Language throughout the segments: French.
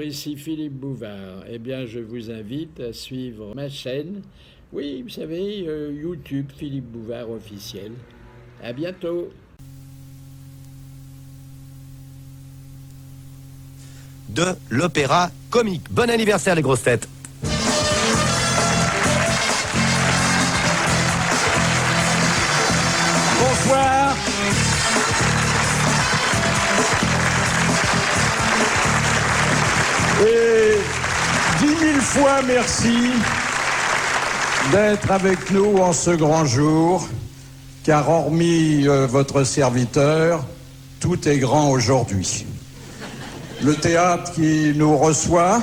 ici Philippe Bouvard. Eh bien, je vous invite à suivre ma chaîne. Oui, vous savez, YouTube Philippe Bouvard officiel. À bientôt. De l'opéra comique. Bon anniversaire les grosses têtes. Bonsoir. Et 10 000 fois merci d'être avec nous en ce grand jour, car hormis votre serviteur, tout est grand aujourd'hui. Le théâtre qui nous reçoit,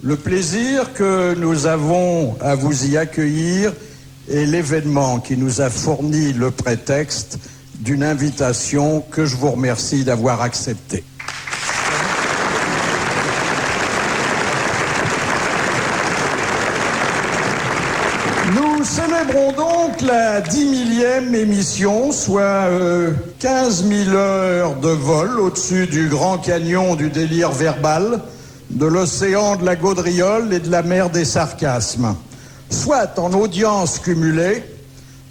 le plaisir que nous avons à vous y accueillir et l'événement qui nous a fourni le prétexte d'une invitation que je vous remercie d'avoir acceptée. Nous célébrons donc la 10 millième émission, soit 15 000 heures de vol au-dessus du grand canyon du délire verbal, de l'océan de la gaudriole et de la mer des sarcasmes. Soit en audience cumulée,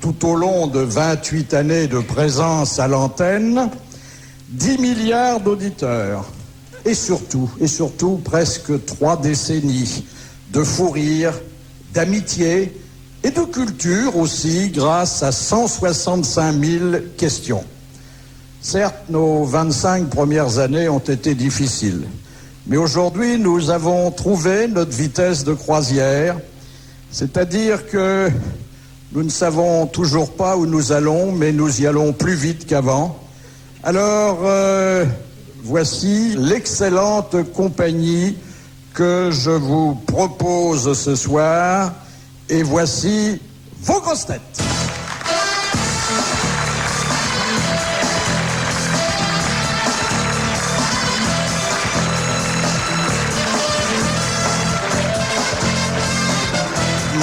tout au long de 28 années de présence à l'antenne, 10 milliards d'auditeurs. Et surtout, presque 3 décennies de fou rire, d'amitié, et de culture aussi, grâce à 165 000 questions. Certes, nos 25 premières années ont été difficiles, mais aujourd'hui, nous avons trouvé notre vitesse de croisière, c'est-à-dire que nous ne savons toujours pas où nous allons, mais nous y allons plus vite qu'avant. Alors, voici l'excellente compagnie que je vous propose ce soir. Et voici vos grosses têtes.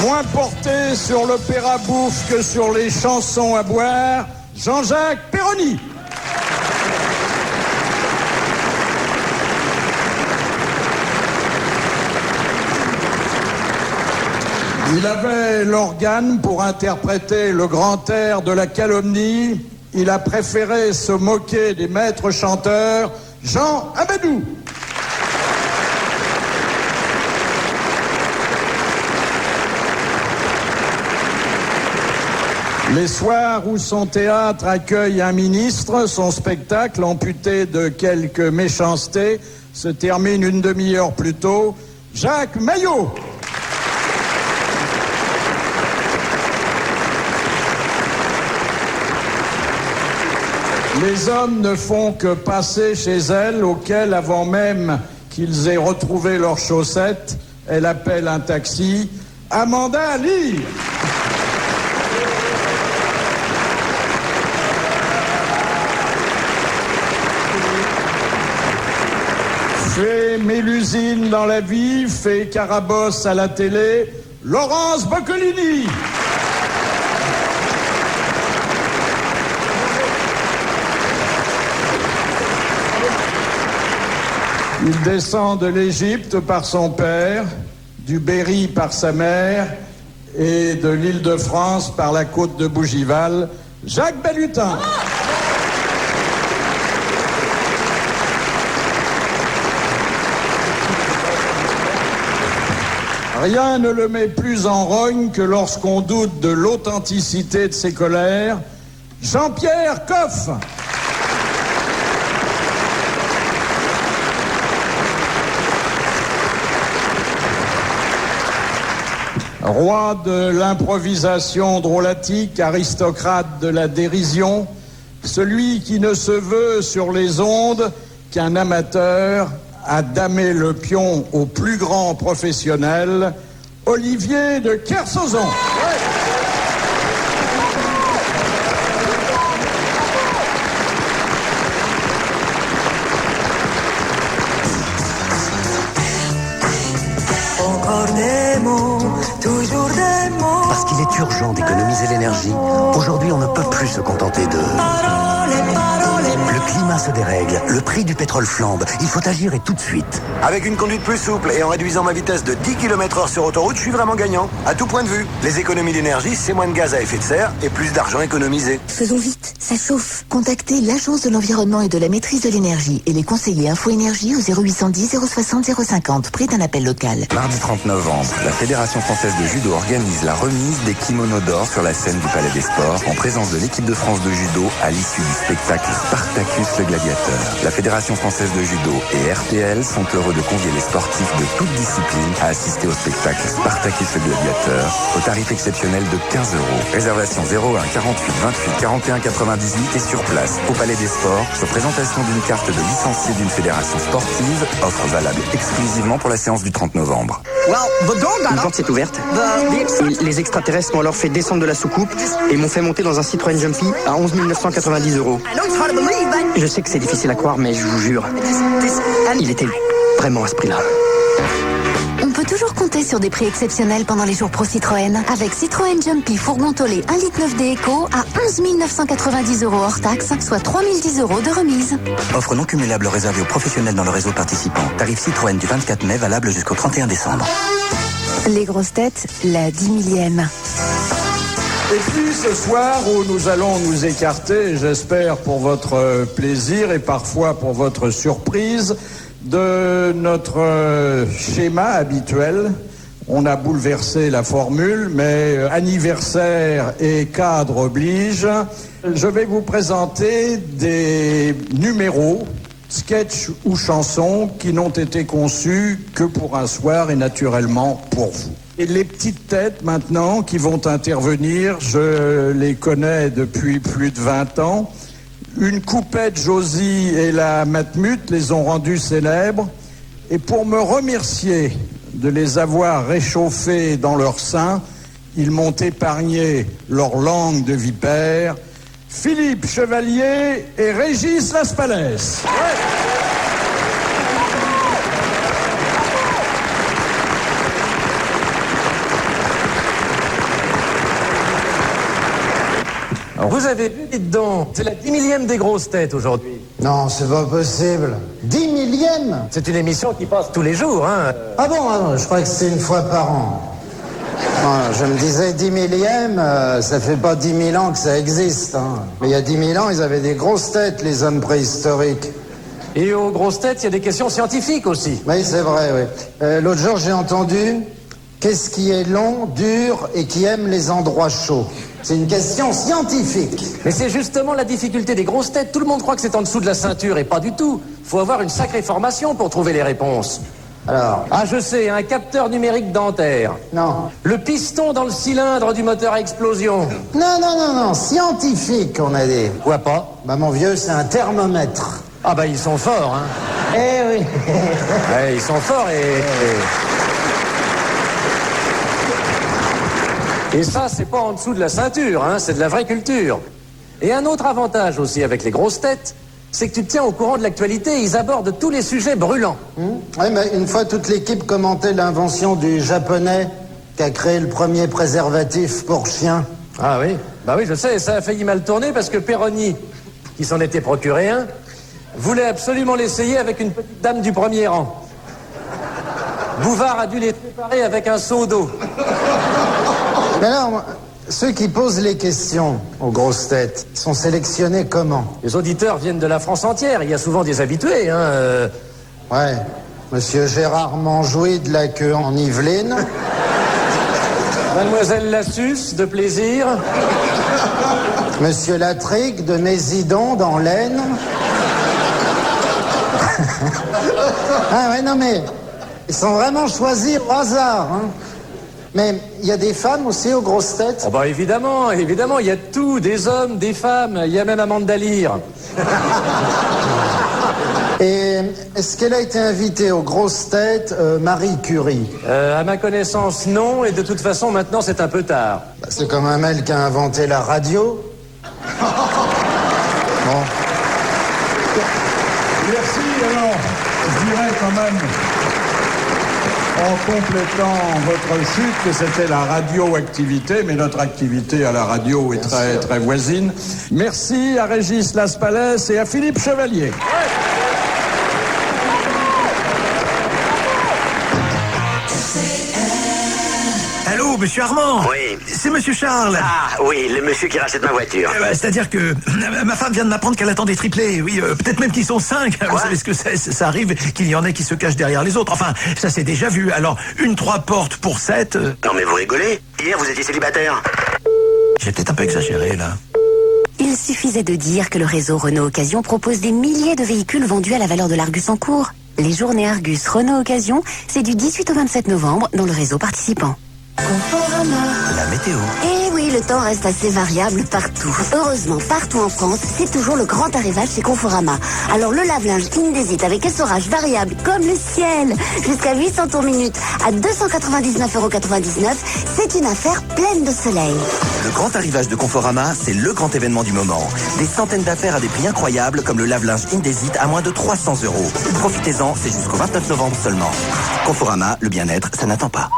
Moins porté sur l'opéra bouffe que sur les chansons à boire, Jean-Jacques Perroni. Il avait l'organe pour interpréter le grand air de la calomnie. Il a préféré se moquer des maîtres chanteurs, Jean Amadou. Les soirs où son théâtre accueille un ministre, son spectacle, amputé de quelques méchancetés, se termine une demi-heure plus tôt, Jacques Maillot. Les hommes ne font que passer chez elle, auquel, avant même qu'ils aient retrouvé leurs chaussettes, elle appelle un taxi. Amanda Lear. Fait Mélusine dans la vie, fait Carabosse à la télé, Laurence Boccolini. Il descend de l'Égypte par son père, du Berry par sa mère et de l'Île-de-France par la côte de Bougival, Jacques Balutin. Rien ne le met plus en rogne que lorsqu'on doute de l'authenticité de ses colères, Jean-Pierre Coff. Roi de l'improvisation drôlatique, aristocrate de la dérision, celui qui ne se veut sur les ondes qu'un amateur a damé le pion au plus grand professionnel, Olivier de Kersauzon. Encore des mots, toujours des mots. Parce qu'il est urgent d'économiser l'énergie, aujourd'hui on ne peut plus se contenter de... Parole, parole. Le climat se dérègle. Le prix du pétrole flambe. Il faut agir et tout de suite. Avec une conduite plus souple et en réduisant ma vitesse de 10 km/h sur autoroute, je suis vraiment gagnant. À tout point de vue. Les économies d'énergie, c'est moins de gaz à effet de serre et plus d'argent économisé. Faisons vite, ça chauffe. Contactez l'Agence de l'environnement et de la maîtrise de l'énergie et les conseillers Info Énergie au 0810 060 050, prix d'un appel local. Mardi 30 novembre, la Fédération française de judo organise la remise des kimonos d'or sur la scène du Palais des Sports en présence de l'équipe de France de judo à l'issue du spectacle Spartacus le Gladiateur. La Fédération française de judo et RTL sont heureux de convier les sportifs de toute discipline à assister au spectacle Spartacus le Gladiateur au tarif exceptionnel de 15 €. Réservation 01 48 28 41 98 et sur place au Palais des Sports sur présentation d'une carte de licencié d'une fédération sportive, offre valable exclusivement pour la séance du 30 novembre. Une porte s'est ouverte. Et les extraterrestres m'ont alors fait descendre de la soucoupe et m'ont fait monter dans un Citroën Jumpy à 11 990 €. Je sais que c'est difficile à croire, mais je vous jure, il était vraiment à ce prix-là. On peut toujours compter sur des prix exceptionnels pendant les jours pro Citroën. Avec Citroën Jumpy fourgon tolé 1,9 litre d'Eco à 11 990 € hors taxe, soit 3 010 € de remise. Offre non cumulable réservée aux professionnels dans le réseau participant. Tarif Citroën du 24 mai valable jusqu'au 31 décembre. Les grosses têtes, la 10 millième. Et puis ce soir où nous allons nous écarter, j'espère pour votre plaisir et parfois pour votre surprise, de notre schéma habituel. On a bouleversé la formule, mais anniversaire et cadre oblige. Je vais vous présenter des numéros, sketchs ou chansons qui n'ont été conçus que pour un soir et naturellement pour vous. Et les petites têtes maintenant qui vont intervenir, je les connais depuis plus de 20 ans. Une coupette Josie et la Matmut les ont rendus célèbres. Et pour me remercier de les avoir réchauffés dans leur sein, ils m'ont épargné leur langue de vipère. Philippe Chevalier et Régis Laspalès. Vous avez vu, dites donc, c'est la 10 millième des grosses têtes aujourd'hui. Non, c'est pas possible. 10 millième? C'est une émission qui passe tous les jours, hein. Ah bon, je crois que c'est une fois par an. Non, je me disais 10 millième, ça fait pas 10 000 ans que ça existe. Hein. Mais il y a 10 000 ans, ils avaient des grosses têtes, les hommes préhistoriques. Et aux grosses têtes, il y a des questions scientifiques aussi. Oui, c'est vrai, oui. L'autre jour, j'ai entendu, qu'est-ce qui est long, dur et qui aime les endroits chauds? C'est une question scientifique. Mais c'est justement la difficulté des grosses têtes. Tout le monde croit que c'est en dessous de la ceinture, et pas du tout. Faut avoir une sacrée formation pour trouver les réponses. Alors? Ah, je sais, un capteur numérique dentaire. Non. Le piston dans le cylindre du moteur à explosion. Non, scientifique, on a dit. Quoi pas? Bah, mon vieux, c'est un thermomètre. Ah bah, ils sont forts, hein. Eh oui. Ouais, ils sont forts Et ça, c'est pas en dessous de la ceinture, hein, c'est de la vraie culture. Et un autre avantage aussi avec les grosses têtes, c'est que tu te tiens au courant de l'actualité, ils abordent tous les sujets brûlants. Oui, mais une fois toute l'équipe commentait l'invention du japonais qui a créé le premier préservatif pour chien. Ah oui? Bah oui, je sais, ça a failli mal tourner parce que Perroni, qui s'en était procuré un, voulait absolument l'essayer avec une petite dame du premier rang. Bouvard a dû les préparer avec un seau d'eau. Mais alors, ceux qui posent les questions aux grosses têtes sont sélectionnés comment? Les auditeurs viennent de la France entière, il y a souvent des habitués, hein. Ouais, monsieur Gérard Manjouy de la Queue en Yvelines. Mademoiselle Lassus, de Plaisir. Monsieur Latrique de Nézidon dans l'Aisne. Ah ouais, non mais, ils sont vraiment choisis au hasard, hein. Mais il y a des femmes aussi aux grosses têtes? Oh bah évidemment, il y a tout, des hommes, des femmes, il y a même Amanda Lear. Et est-ce qu'elle a été invitée aux grosses têtes, Marie Curie? À ma connaissance, non, et de toute façon, maintenant, c'est un peu tard. Bah, c'est comme un mec qui a inventé la radio. Bon. Merci, alors, je dirais quand même En complétant votre chute, que c'était la radioactivité, mais notre activité à la radio est très voisine. Merci à Régis Laspalès et à Philippe Chevalier. Allô, monsieur Armand? Oui. C'est monsieur Charles. Ah, oui, le monsieur qui rachète ma voiture. C'est-à-dire que ma femme vient de m'apprendre qu'elle attend des triplés. Oui, peut-être même qu'ils sont 5. Vous savez ce que c'est? Ça arrive qu'il y en ait qui se cachent derrière les autres. Enfin, ça s'est déjà vu. Alors, une 3 portes pour 7... Non, mais vous rigolez? Hier, vous étiez célibataire. J'ai peut-être un peu exagéré, là. Il suffisait de dire que le réseau Renault Occasion propose des milliers de véhicules vendus à la valeur de l'Argus en cours. Les journées Argus Renault Occasion, c'est du 18 au 27 novembre dans le réseau participant. La météo. Eh oui, le temps reste assez variable partout. Heureusement, partout en France, c'est toujours le grand arrivage chez Conforama. Alors le lave-linge Indesit avec essorage variable comme le ciel, jusqu'à 800 tours minute à 299,99 €, c'est une affaire pleine de soleil. Le grand arrivage de Conforama, c'est le grand événement du moment. Des centaines d'affaires à des prix incroyables comme le lave-linge Indesit à moins de 300 €. Profitez-en, c'est jusqu'au 29 novembre seulement. Conforama, le bien-être, ça n'attend pas.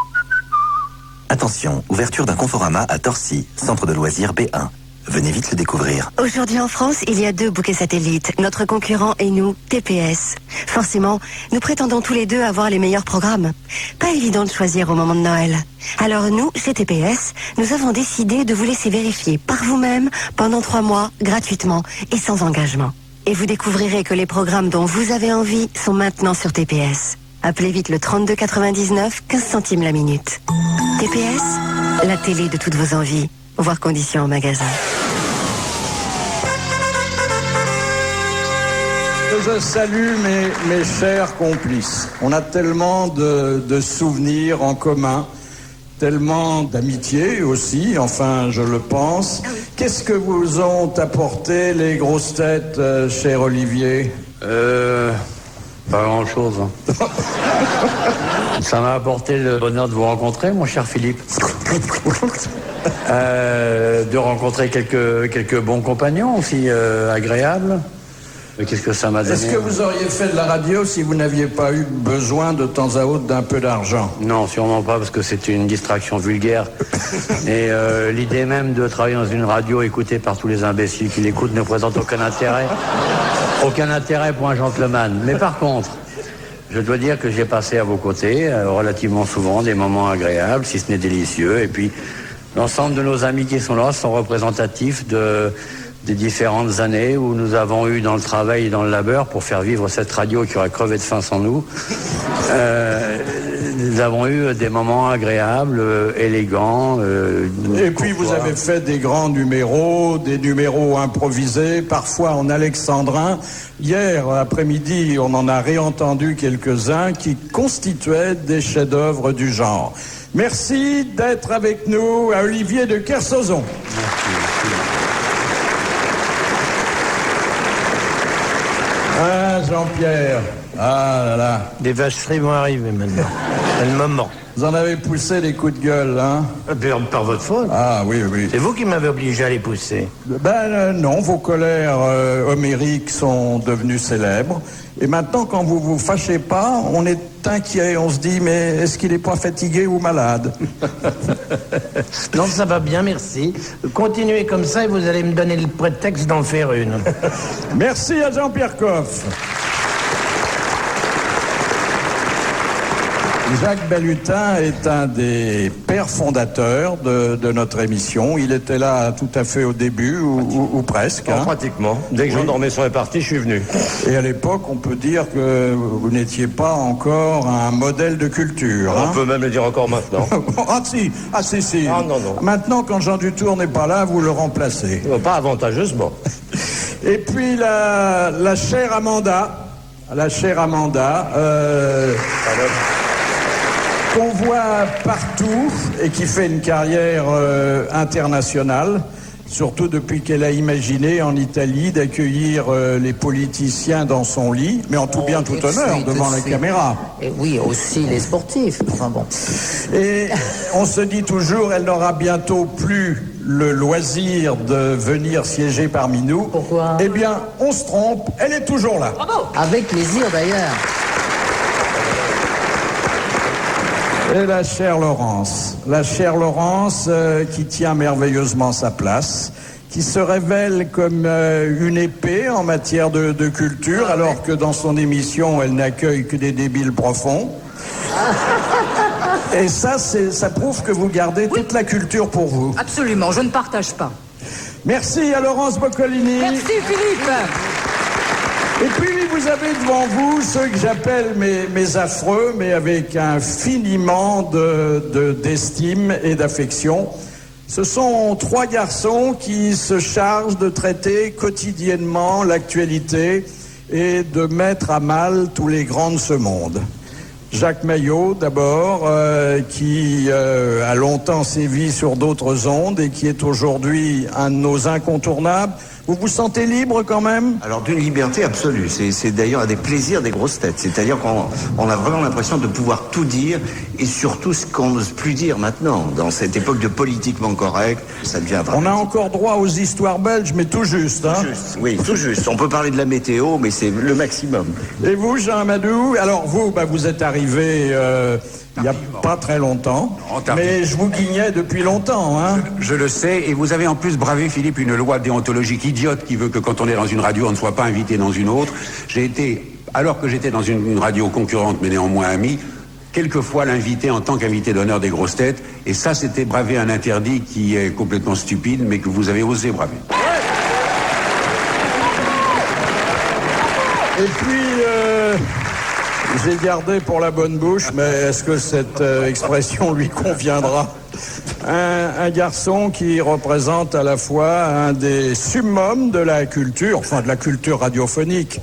Attention, ouverture d'un Conforama à Torcy, centre de loisirs B1. Venez vite le découvrir. Aujourd'hui en France, il y a 2 bouquets satellites. Notre concurrent et nous, TPS. Forcément, nous prétendons tous les 2 avoir les meilleurs programmes. Pas évident de choisir au moment de Noël. Alors nous, chez TPS, nous avons décidé de vous laisser vérifier par vous-même pendant 3 mois, gratuitement et sans engagement. Et vous découvrirez que les programmes dont vous avez envie sont maintenant sur TPS. Appelez vite le 32 99, 15 centimes la minute. TPS, la télé de toutes vos envies. Voir conditions en magasin. Je salue mes chers complices. On a tellement de souvenirs en commun, tellement d'amitié aussi, enfin je le pense. Qu'est-ce que vous ont apporté les grosses têtes, cher Olivier? Pas grand-chose. Ça m'a apporté le bonheur de vous rencontrer, mon cher Philippe. De rencontrer quelques bons compagnons aussi agréables. Qu'est-ce que ça m'a donné? Est-ce que vous auriez fait de la radio si vous n'aviez pas eu besoin de temps à autre d'un peu d'argent? Non, sûrement pas, parce que c'est une distraction vulgaire. Et l'idée même de travailler dans une radio écoutée par tous les imbéciles qui l'écoutent ne présente aucun intérêt. Aucun intérêt pour un gentleman. Mais par contre, je dois dire que j'ai passé à vos côtés relativement souvent des moments agréables, si ce n'est délicieux. Et puis, l'ensemble de nos amis qui sont là sont représentatifs des différentes années où nous avons eu dans le travail et dans le labeur pour faire vivre cette radio qui aurait crevé de faim sans nous. Nous avons eu des moments agréables, élégants. Et puis vous avez fait des grands numéros, des numéros improvisés, parfois en alexandrin. Hier après-midi, on en a réentendu quelques-uns qui constituaient des chefs-d'œuvre du genre. Merci d'être avec nous à Olivier de Kersauzon. Ah, Jean-Pierre. Ah là là. Des vacheries vont arriver maintenant. C'est le moment. Vous en avez poussé des coups de gueule, hein? Par votre faute. Ah oui, oui. C'est vous qui m'avez obligé à les pousser. Non, vos colères homériques sont devenues célèbres. Et maintenant, quand vous vous fâchez pas, on est inquiet. On se dit, mais est-ce qu'il est pas fatigué ou malade? Non, ça va bien, merci. Continuez comme ça et vous allez me donner le prétexte d'en faire une. Merci à Jean-Pierre Coff. Jacques Bellutin est un des pères fondateurs de notre émission. Il était là tout à fait au début, ou presque. Hein. Pratiquement. Dès que Jean Dormesson est parti, je suis venu. Et à l'époque, on peut dire que vous n'étiez pas encore un modèle de culture. On peut même le dire encore maintenant. Si. Ah non. Maintenant, quand Jean Dutour n'est pas là, vous le remplacez. Pas avantageusement. Et puis la chère Amanda. Qu'on voit partout et qui fait une carrière internationale, surtout depuis qu'elle a imaginé en Italie d'accueillir les politiciens dans son lit, mais en tout bien, tout honneur, devant la caméra. Et oui, aussi les sportifs, enfin bon. Et on se dit toujours, elle n'aura bientôt plus le loisir de venir siéger parmi nous. Pourquoi? Eh bien, on se trompe, elle est toujours là. Bravo. Avec plaisir d'ailleurs. Et la chère Laurence qui tient merveilleusement sa place, qui se révèle comme une épée en matière de culture, alors que dans son émission, elle n'accueille que des débiles profonds. Et ça prouve que vous gardez toute la culture pour vous. Absolument, je ne partage pas. Merci à Laurence Boccolini. Merci Philippe. Et puis vous avez devant vous ceux que j'appelle mes affreux, mais avec infiniment d'estime et d'affection. Ce sont 3 garçons qui se chargent de traiter quotidiennement l'actualité et de mettre à mal tous les grands de ce monde. Jacques Maillot, d'abord, qui a longtemps sévi sur d'autres ondes et qui est aujourd'hui un de nos incontournables. Vous vous sentez libre quand même? Alors d'une liberté absolue, c'est d'ailleurs un des plaisirs des grosses têtes, c'est-à-dire qu'on a vraiment l'impression de pouvoir tout dire et surtout ce qu'on n'ose plus dire maintenant, dans cette époque de politiquement correct, ça devient vraiment... On a encore droit aux histoires belges, mais tout juste, hein? Tout juste, oui, tout juste. On peut parler de la météo, mais c'est le maximum. Et vous, Jean Amadou? Alors vous êtes arrivé... il n'y a pas très longtemps, mais je vous guignais depuis longtemps. Hein. Je le sais, et vous avez en plus bravé, Philippe, une loi déontologique idiote qui veut que quand on est dans une radio, on ne soit pas invité dans une autre. J'ai été, alors que j'étais dans une radio concurrente, mais néanmoins amie, quelquefois l'invité en tant qu'invité d'honneur des grosses têtes, et ça, c'était braver un interdit qui est complètement stupide, mais que vous avez osé braver. Et puis... j'ai gardé pour la bonne bouche, mais est-ce que cette expression lui conviendra? Un garçon qui représente à la fois un des summums de la culture, enfin de la culture radiophonique,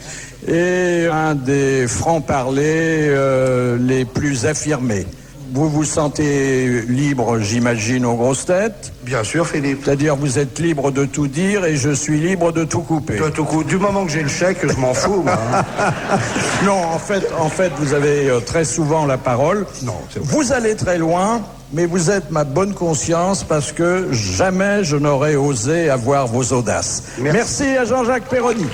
et un des francs-parlers les plus affirmés. Vous vous sentez libre, j'imagine, aux grosses têtes? Bien sûr, Philippe. C'est-à-dire, vous êtes libre de tout dire et je suis libre de tout couper. De tout couper. Du moment que j'ai le chèque, je m'en fous, moi. Non, en fait, vous avez très souvent la parole. Non, c'est vrai. Vous allez très loin, mais vous êtes ma bonne conscience parce que jamais je n'aurais osé avoir vos audaces. Merci à Jean-Jacques Perroni.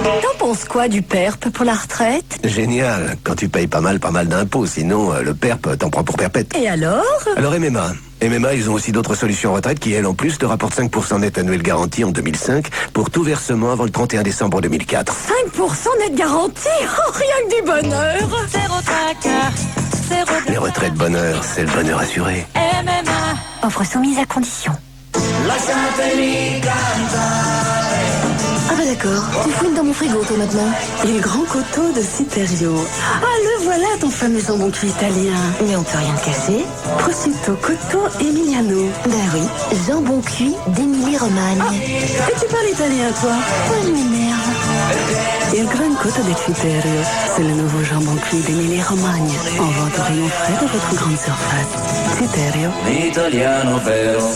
T'en penses quoi du PERP pour la retraite? Génial, quand tu payes pas mal d'impôts, sinon le PERP t'en prend pour perpète. Et alors MMA, ils ont aussi d'autres solutions retraite qui, elles, en plus, te rapportent 5% net annuel garanti en 2005 pour tout versement avant le 31 décembre 2004. 5% net garanti? Oh, rien que du bonheur. Les retraites bonheur, c'est le bonheur assuré. MMA. Offre soumise à condition. Ah bah d'accord, tu fouines dans mon frigo toi maintenant. Les grands coteaux de Citerio. Ah le voilà ton fameux jambon cuit italien. Mais on peut rien te casser. Prosciutto cotto Emiliano. Ben oui, jambon cuit d'Émilie-Romagne. Ah, et tu parles italien toi? Oh je m'énerve. Il Gran Cotto de Citerio, c'est le nouveau jambon cuit d'Émilie-Romagne. En vente au rayon frais de votre grande surface. Citerio. Italiano vero.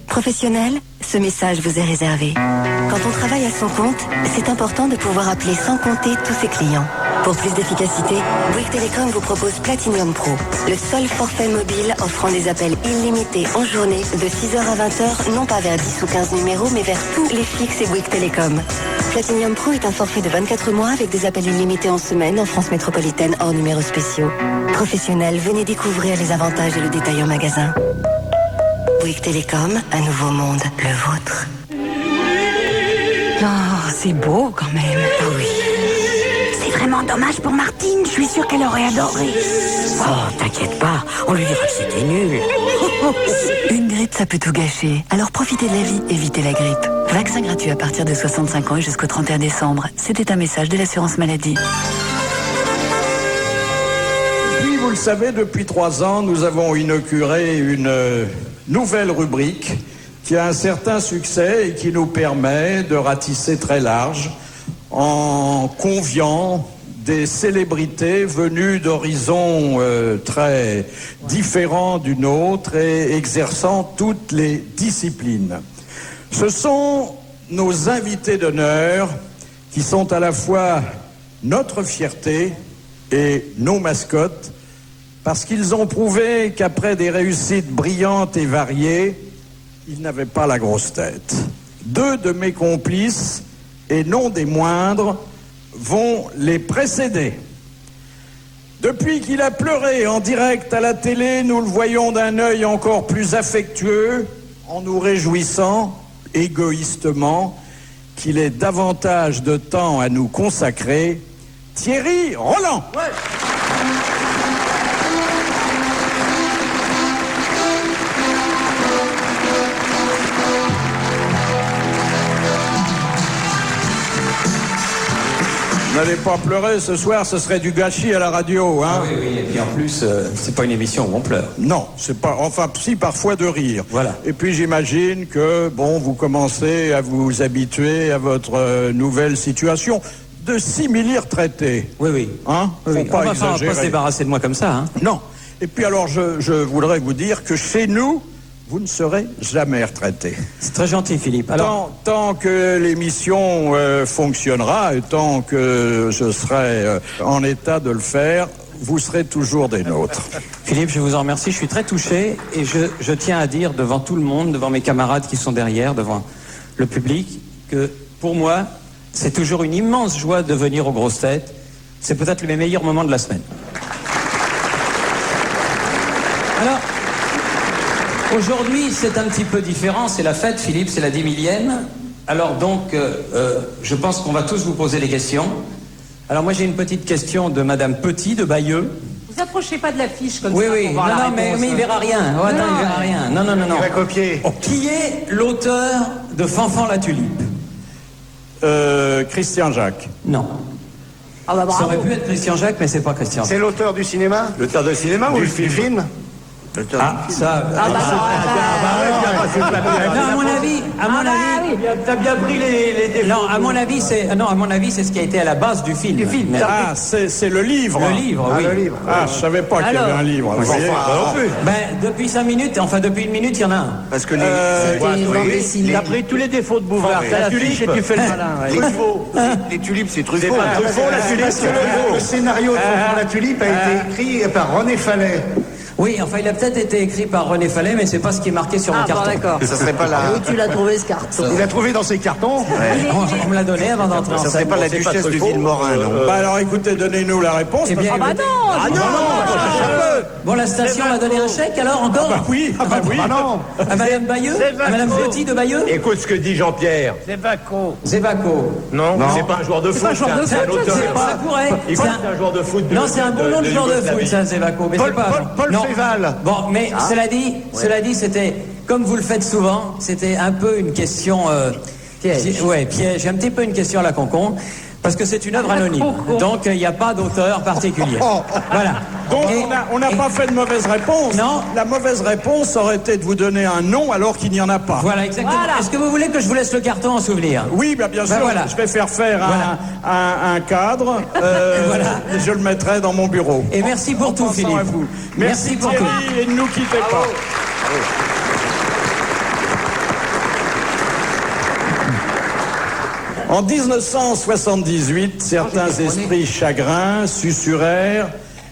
Professionnel, ce message vous est réservé. Quand on travaille à son compte, c'est important de pouvoir appeler sans compter tous ses clients. Pour plus d'efficacité, Bouygues Télécom vous propose Platinum Pro, le seul forfait mobile offrant des appels illimités en journée de 6h à 20h, non pas vers 10 ou 15 numéros, mais vers tous les fixes et Bouygues Télécom. Platinum Pro est un forfait de 24 mois avec des appels illimités en semaine en France métropolitaine hors numéros spéciaux. Professionnels, venez découvrir les avantages et le détail en magasin. Bouygues Télécom, un nouveau monde, le vôtre. Oh, c'est beau quand même. Ah oui. C'est vraiment dommage pour Martine, je suis sûre qu'elle aurait adoré. Oh, t'inquiète pas, on lui dira que c'était nul. Une grippe, ça peut tout gâcher. Alors profitez de la vie, évitez la grippe. Vaccin gratuit à partir de 65 ans et jusqu'au 31 décembre. C'était un message de l'assurance maladie. Puis, vous le savez, depuis 3 ans, nous avons inauguré une nouvelle rubrique qui a un certain succès et qui nous permet de ratisser très large en conviant des célébrités venues d'horizons très différents du nôtre et exerçant toutes les disciplines. Ce sont nos invités d'honneur qui sont à la fois notre fierté et nos mascottes parce qu'ils ont prouvé qu'après des réussites brillantes et variées, ils n'avaient pas la grosse tête. 2 de mes complices et non des moindres, vont les précéder. Depuis qu'il a pleuré en direct à la télé, nous le voyons d'un œil encore plus affectueux, en nous réjouissant, égoïstement, qu'il ait davantage de temps à nous consacrer. Thierry Roland. Ouais. N'allez pas pleurer ce soir, ce serait du gâchis à la radio, hein. Ah oui, et puis en plus, c'est pas une émission où on pleure. Non, c'est pas, enfin, si, parfois de rire. Voilà. Et puis j'imagine que, bon, vous commencez à vous habituer à votre nouvelle situation. De 6 000 retraités. Oui, oui. Hein? Oui, Faut pas exagérer. On va pas se débarrasser de moi comme ça, hein. Non. Et puis alors, je voudrais vous dire que chez nous, vous ne serez jamais retraité. C'est très gentil, Philippe. Alors... Tant que l'émission fonctionnera et tant que je serai en état de le faire, vous serez toujours des nôtres. Philippe, je vous en remercie. Je suis très touché et je tiens à dire devant tout le monde, devant mes camarades qui sont derrière, devant le public, que pour moi, c'est toujours une immense joie de venir aux grosses têtes. C'est peut-être mes meilleurs moments de la semaine. Alors... Aujourd'hui, c'est un petit peu différent, c'est la fête, Philippe, c'est la 10 millième. Alors donc, je pense qu'on va tous vous poser des questions. Alors moi, j'ai une petite question de Madame Petit, de Bayeux. Vous approchez pas de l'affiche comme oui, ça. Oui, oui, non, mais il verra rien. Oh, attends, il verra rien. Non. Il va copier. Qui est l'auteur de Fanfan la Tulipe? Christian Jacques. Non. Ah bah, ça aurait pu être Christian Jacques, mais c'est pas Christian Jacques. C'est l'auteur du cinéma? L'auteur de cinéma ou du film? Ah, ça... Non, à mon avis... T'as bien pris les... Non, à mon avis, c'est ce qui a été à la base du film. Ah, c'est le livre. Le livre, oui. Le livre. Ah, je savais pas qu'il y avait un livre. Vous voyez. Depuis 5 minutes, enfin depuis 1 minute, il y en a un. Parce que T'as pris tous les défauts de Bouvard. T'as la tulipe et tu fais le malin. Les tulipes, c'est Truffaut. La tulipe, Le scénario de Fanfan la Tulipe a été écrit par René Fallet. Oui, enfin, il a peut-être été écrit par René Fallet, mais c'est pas ce qui est marqué sur le carton. Ah, d'accord. Ça serait pas la... Où tu l'as trouvé, ce carton? Il l'a trouvé dans ses cartons. Ouais. On me l'a donné avant d'entrer en scène. Ça serait pas la duchesse de Villemorin, non? Bah alors, écoutez, donnez-nous la réponse. Eh bien, Ah bah non. Bon, la station m'a donné un chèque, alors, encore? Ah bah oui. Ah non. À Madame Bayeux? À Madame Petit de Bayeux? Écoute ce que dit Jean-Pierre. Zévaco. Non, c'est pas un joueur de foot. C'est un auteur. Ça pourrait. Il faut que c'est un joueur de foot. Non, c'est un bon nom de joueur de foot, ça, Zévaco. Mais c'est pas. Paul Féval. Bon, mais cela dit, c'était, comme vous le faites souvent, c'était un peu une question... Piège. Ouais, piège. Un petit peu une question à la concombre. Parce que c'est une œuvre anonyme. Donc, il n'y a pas d'auteur particulier. Voilà. Donc, on n'a pas fait de mauvaise réponse. Non. La mauvaise réponse aurait été de vous donner un nom alors qu'il n'y en a pas. Voilà, exactement. Voilà. Est-ce que vous voulez que je vous laisse le carton en souvenir? Oui, bien sûr. Voilà. Je vais faire un cadre. Voilà. Je le mettrai dans mon bureau. Et merci pour tout, Philippe. À vous. Merci pour Thierry, tout. et ne nous quittez pas. En 1978, certains esprits chagrins susurrèrent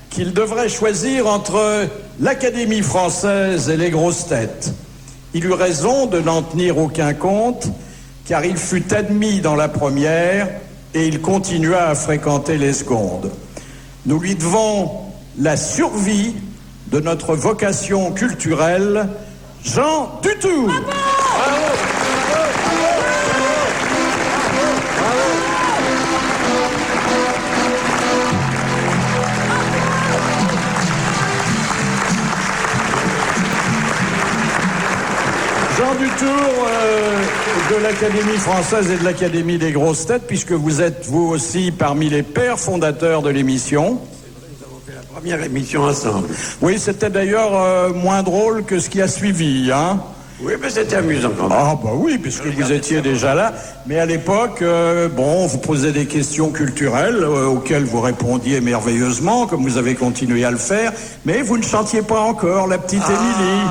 qu'il devrait choisir entre l'Académie française et les grosses têtes. Il eut raison de n'en tenir aucun compte, car il fut admis dans la première et il continua à fréquenter les secondes. Nous lui devons la survie de notre vocation culturelle, Jean Dutour. Jean Dutour de l'Académie française et de l'Académie des grosses têtes, puisque vous êtes vous aussi parmi les pères fondateurs de l'émission. Nous avons fait la première émission ensemble. Oui, c'était d'ailleurs moins drôle que ce qui a suivi, hein. Oui, mais c'était amusant quand même. Ah bah oui, puisque vous étiez déjà là. Mais à l'époque, on vous posait des questions culturelles auxquelles vous répondiez merveilleusement, comme vous avez continué à le faire. Mais vous ne chantiez pas encore la petite Émilie.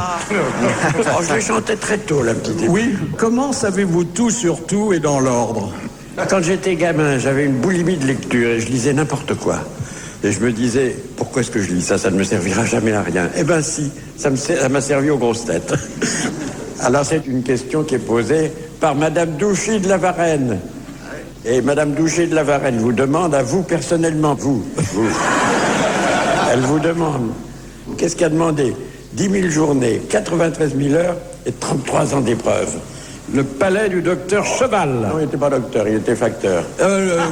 Je chantais très tôt, la petite Émilie. Oui. Comment savez-vous tout sur tout et dans l'ordre? Quand j'étais gamin, j'avais une boulimie de lecture et je lisais n'importe quoi. Et je me disais, pourquoi est-ce que je lis ça? Ça ne me servira jamais à rien. Eh ben si, ça m'a servi aux grosses têtes. Alors c'est une question qui est posée par Madame Douchy de la Varenne. Et Madame Douget de la Varenne vous demande à vous personnellement, vous. Elle vous demande, qu'est-ce qu'il a demandé? 10 000 journées, 93 000 heures et 33 ans d'épreuve. Le palais du docteur Cheval. Non, il n'était pas docteur, il était facteur.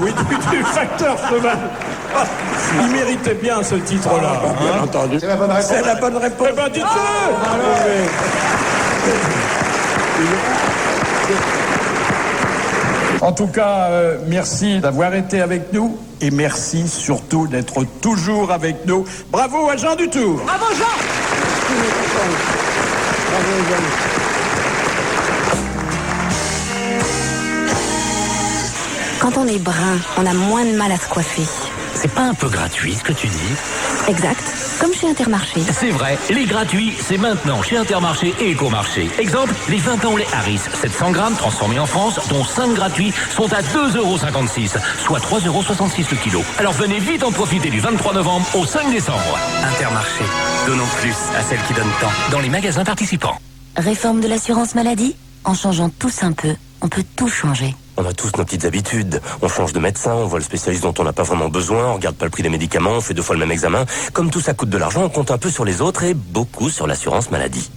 Oui, du facteur Cheval. Il méritait bien ce titre-là. Bien entendu. C'est la bonne réponse. C'est la bonne réponse. Eh ben, dites-le. En tout cas, merci d'avoir été avec nous et merci surtout d'être toujours avec nous. Bravo à Jean Dutour. Bravo Jean. Quand on est brun, on a moins de mal à se coiffer. C'est pas un peu gratuit ce que tu dis? Exact. Comme chez Intermarché. C'est vrai, les gratuits, c'est maintenant chez Intermarché et Ecomarché. Exemple, les 20 pains au lait Harris, 700 grammes transformés en France, dont 5 gratuits, sont à 2,56 €, soit 3,66 € le kilo. Alors venez vite en profiter du 23 novembre au 5 décembre. Intermarché. Donnons plus à celles qui donnent tant. Dans les magasins participants. Réforme de l'assurance maladie? En changeant tous un peu, on peut tout changer. On a tous nos petites habitudes. On change de médecin, on voit le spécialiste dont on n'a pas vraiment besoin, on regarde pas le prix des médicaments, on fait 2 fois le même examen. Comme tout ça coûte de l'argent, on compte un peu sur les autres et beaucoup sur l'assurance maladie.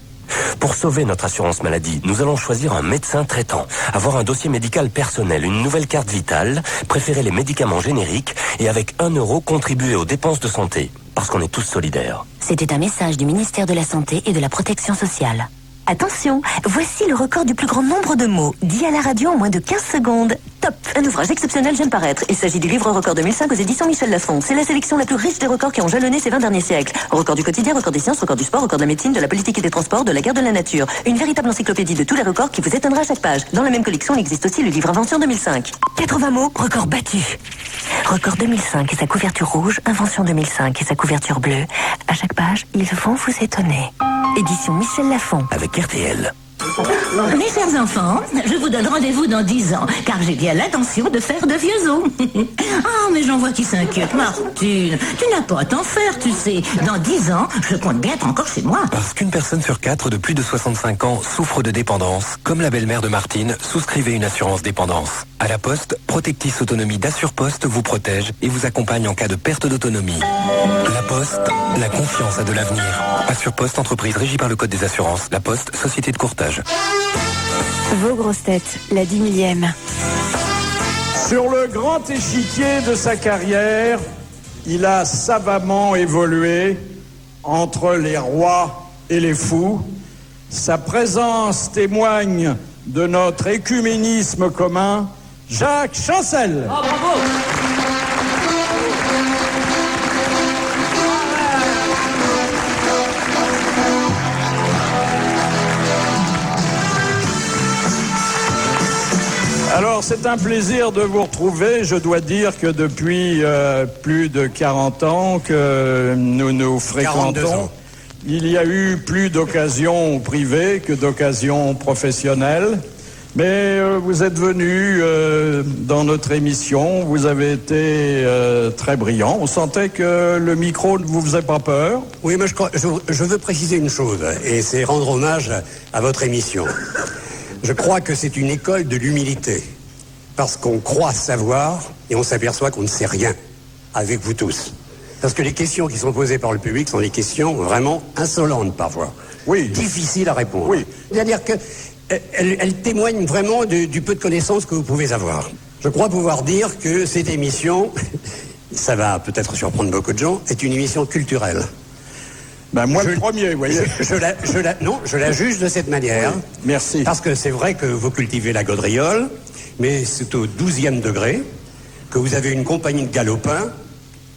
Pour sauver notre assurance maladie, nous allons choisir un médecin traitant, avoir un dossier médical personnel, une nouvelle carte vitale, préférer les médicaments génériques et avec 1 € contribuer aux dépenses de santé. Parce qu'on est tous solidaires. C'était un message du ministère de la Santé et de la Protection sociale. Attention, voici le record du plus grand nombre de mots dit à la radio en moins de 15 secondes. Top! Un ouvrage exceptionnel vient de paraître. Il s'agit du livre record 2005 aux éditions Michel Lafon. C'est la sélection la plus riche des records qui ont jalonné ces 20 derniers siècles. Record du quotidien, record des sciences, record du sport, record de la médecine, de la politique et des transports, de la guerre de la nature. Une véritable encyclopédie de tous les records qui vous étonnera à chaque page. Dans la même collection, il existe aussi le livre Invention 2005. 80 mots, record battu. Record 2005 et sa couverture rouge, Invention 2005 et sa couverture bleue. À chaque page, ils vont vous étonner. Édition Michel Lafon. Avec RTL. Mes chers enfants, je vous donne rendez-vous dans 10 ans, car j'ai bien l'intention de faire de vieux os. Ah, mais j'en vois qui s'inquiète. Martine, tu n'as pas à t'en faire, tu sais. Dans 10 ans, je compte bien être encore chez moi. Parce qu'une personne sur 4 de plus de 65 ans souffre de dépendance, comme la belle-mère de Martine, souscrivez une assurance dépendance. À la Poste, Protectis Autonomie d'Assurposte vous protège et vous accompagne en cas de perte d'autonomie. La Poste, la confiance a de l'avenir. Assurposte, entreprise régie par le Code des assurances. La Poste, société de courtage. Vos grosses têtes, la 10 millième. Sur le grand échiquier de sa carrière, il a savamment évolué entre les rois et les fous. Sa présence témoigne de notre écuménisme commun. Jacques Chancel. Oh, bravo. Alors, c'est un plaisir de vous retrouver. Je dois dire que depuis plus de 40 ans que nous nous fréquentons, il y a eu plus d'occasions privées que d'occasions professionnelles. Mais vous êtes venu dans notre émission, vous avez été très brillant. On sentait que le micro ne vous faisait pas peur. Oui, mais je veux préciser une chose, et c'est rendre hommage à votre émission. Je crois que c'est une école de l'humilité, parce qu'on croit savoir et on s'aperçoit qu'on ne sait rien, avec vous tous. Parce que les questions qui sont posées par le public sont des questions vraiment insolentes parfois. Oui. Difficiles à répondre. Oui. C'est-à-dire qu'elles témoignent vraiment du peu de connaissances que vous pouvez avoir. Je crois pouvoir dire que cette émission, ça va peut-être surprendre beaucoup de gens, est une émission culturelle. Ben moi le premier, vous voyez. Je la juge de cette manière. Oui, merci. Parce que c'est vrai que vous cultivez la gaudriole, mais c'est au 12e degré, que vous avez une compagnie de galopins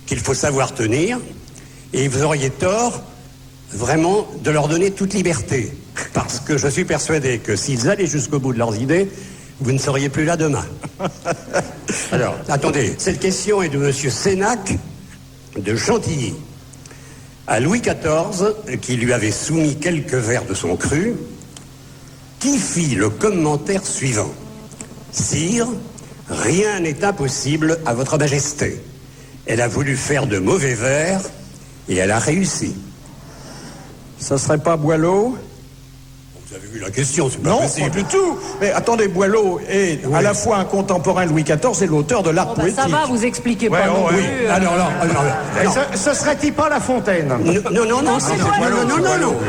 qu'il faut savoir tenir, et vous auriez tort vraiment de leur donner toute liberté. Parce que je suis persuadé que s'ils allaient jusqu'au bout de leurs idées, vous ne seriez plus là demain. Alors, attendez, cette question est de monsieur Sénac de Chantilly. À Louis XIV, qui lui avait soumis quelques verres de son cru, qui fit le commentaire suivant. « Sire, rien n'est impossible à votre majesté. Elle a voulu faire de mauvais verres et elle a réussi. » Ça serait pas Boileau? Vous avez vu la question, c'est pas Non, possible. pas du tout. Mais attendez, Boileau est à la fois un contemporain de Louis XIV et l'auteur de l'art poétique. Ça va, vous expliquez pas non Oui. plus. Alors, Ce serait-il pas La Fontaine? Non,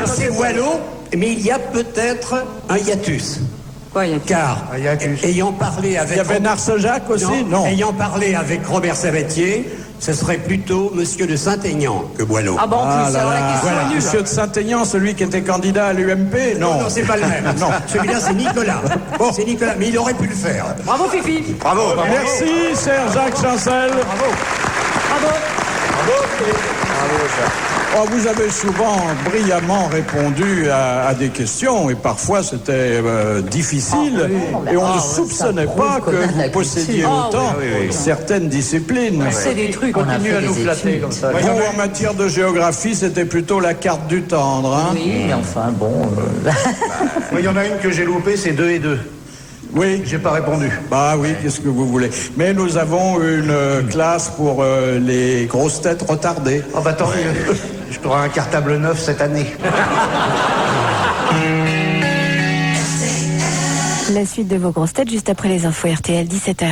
c'est Boileau, mais il y a peut-être un hiatus. Car, ayant parlé avec... Il y avait Narcejac aussi? Non. Ayant parlé avec Robert Sabatier, ce serait plutôt Monsieur de Saint-Aignan que Boileau. Ah bon, en plus, alors la question est nulle. Monsieur de Saint-Aignan, celui qui était candidat à l'UMP? Non. Non, c'est pas le même. Non. Celui-là, c'est Nicolas. C'est Nicolas, mais il aurait pu le faire. Bravo, Fifi. Bravo. Merci, cher Jacques Chancel. Bravo. Oh, vous avez souvent brillamment répondu à des questions et parfois c'était difficile et on ne soupçonnait pas que vous possédiez autant certaines disciplines. C'est des trucs, on a Continue fait à nous des flatter études. comme ça. Vous, en matière de géographie, c'était plutôt la carte du tendre. Hein? Oui, mais enfin, bon... Il y en a une que j'ai loupée, c'est 2 et 2. Oui. J'ai pas répondu. Bah oui, qu'est-ce que vous voulez. Mais nous avons une classe pour les grosses têtes retardées. Oh bah tant mieux. Je t'aurai un cartable neuf cette année. La suite de vos grosses têtes juste après les infos RTL, 17h.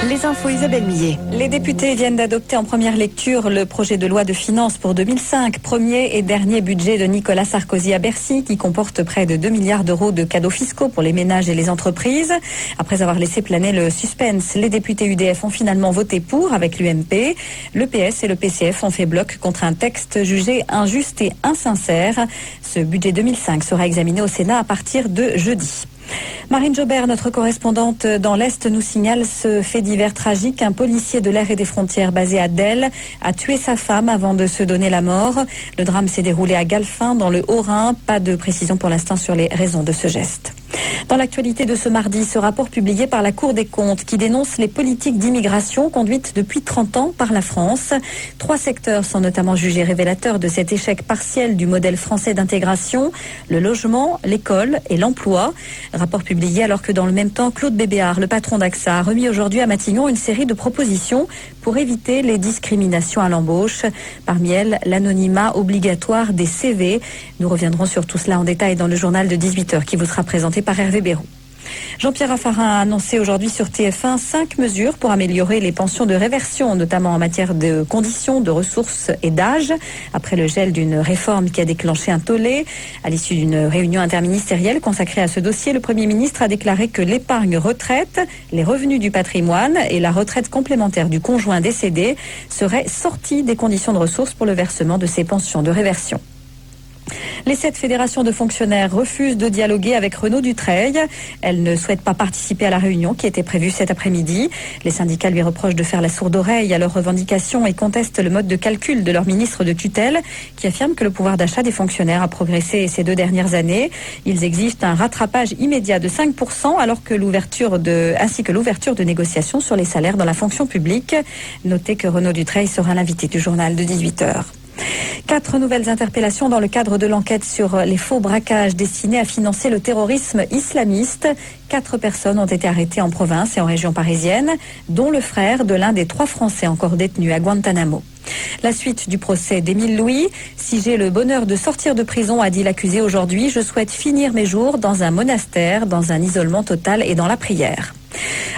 Les infos, Isabelle Millet. Les députés viennent d'adopter en première lecture le projet de loi de finances pour 2005, premier et dernier budget de Nicolas Sarkozy à Bercy, qui comporte près de 2 milliards d'euros de cadeaux fiscaux pour les ménages et les entreprises. Après avoir laissé planer le suspense, les députés UDF ont finalement voté pour avec l'UMP. Le PS et le PCF ont fait bloc contre un texte jugé injuste et insincère. Ce budget 2005 sera examiné au Sénat à partir de jeudi. Marine Jobert, notre correspondante dans l'Est, nous signale ce fait divers tragique. Un policier de l'air et des frontières basé à Delle a tué sa femme avant de se donner la mort. Le drame s'est déroulé à Galfin, dans le Haut-Rhin. Pas de précision pour l'instant sur les raisons de ce geste. Dans l'actualité de ce mardi, ce rapport publié par la Cour des comptes qui dénonce les politiques d'immigration conduites depuis 30 ans par la France. 3 secteurs sont notamment jugés révélateurs de cet échec partiel du modèle français d'intégration: le logement, l'école et l'emploi. Rapport publié alors que dans le même temps, Claude Bébéard, le patron d'AXA, a remis aujourd'hui à Matignon une série de propositions pour éviter les discriminations à l'embauche. Parmi elles, l'anonymat obligatoire des CV. Nous reviendrons sur tout cela en détail dans le journal de 18h qui vous sera présenté par Hervé Bérou. Jean-Pierre Raffarin a annoncé aujourd'hui sur TF1 5 mesures pour améliorer les pensions de réversion, notamment en matière de conditions, de ressources et d'âge. Après le gel d'une réforme qui a déclenché un tollé, à l'issue d'une réunion interministérielle consacrée à ce dossier, le Premier ministre a déclaré que l'épargne retraite, les revenus du patrimoine et la retraite complémentaire du conjoint décédé seraient sortis des conditions de ressources pour le versement de ces pensions de réversion. Les 7 fédérations de fonctionnaires refusent de dialoguer avec Renaud Dutreil. Elles ne souhaitent pas participer à la réunion qui était prévue cet après-midi. Les syndicats lui reprochent de faire la sourde oreille à leurs revendications et contestent le mode de calcul de leur ministre de tutelle qui affirme que le pouvoir d'achat des fonctionnaires a progressé ces 2 dernières années. Ils exigent un rattrapage immédiat de 5% ainsi que l'ouverture de négociations sur les salaires dans la fonction publique. Notez que Renaud Dutreil sera l'invité du journal de 18h. 4 nouvelles interpellations dans le cadre de l'enquête sur les faux braquages destinés à financer le terrorisme islamiste. 4 personnes ont été arrêtées en province et en région parisienne, dont le frère de l'un des 3 Français encore détenus à Guantanamo. La suite du procès d'Émile Louis. Si j'ai le bonheur de sortir de prison, a dit l'accusé aujourd'hui, je souhaite finir mes jours dans un monastère, dans un isolement total et dans la prière.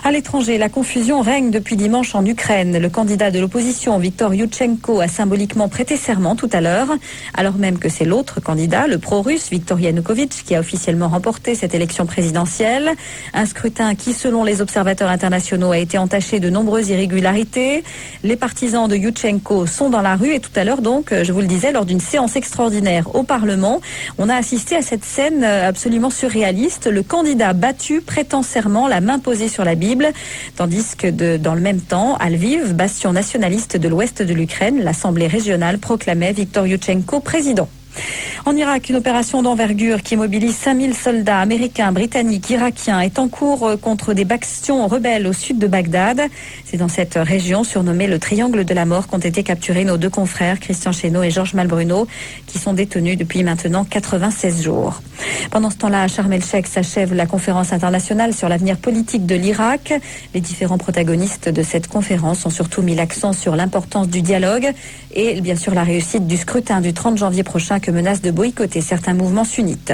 À l'étranger, la confusion règne depuis dimanche en Ukraine. Le candidat de l'opposition, Viktor Yushchenko, a symboliquement prêté serment tout à l'heure, alors même que c'est l'autre candidat, le pro-russe Viktor Yanukovych, qui a officiellement remporté cette élection présidentielle. Un scrutin qui, selon les observateurs internationaux, a été entaché de nombreuses irrégularités. Les partisans de Yushchenko sont dans la rue et tout à l'heure, donc, je vous le disais, lors d'une séance extraordinaire au Parlement, on a assisté à cette scène absolument surréaliste. Le candidat battu prêtant serment, la main posée sur la Bible, tandis que dans le même temps, à Lviv, bastion nationaliste de l'ouest de l'Ukraine, l'Assemblée régionale proclamait Viktor Yushchenko président. En Irak, une opération d'envergure qui mobilise 5000 soldats américains, britanniques, irakiens est en cours contre des bastions rebelles au sud de Bagdad. C'est dans cette région surnommée le Triangle de la Mort qu'ont été capturés nos deux confrères, Christian Chesneau et Georges Malbruno, qui sont détenus depuis maintenant 96 jours. Pendant ce temps-là, à Sharm el-Sheikh s'achève la conférence internationale sur l'avenir politique de l'Irak. Les différents protagonistes de cette conférence ont surtout mis l'accent sur l'importance du dialogue et bien sûr la réussite du scrutin du 30 janvier prochain que menacent de boycotter certains mouvements sunnites.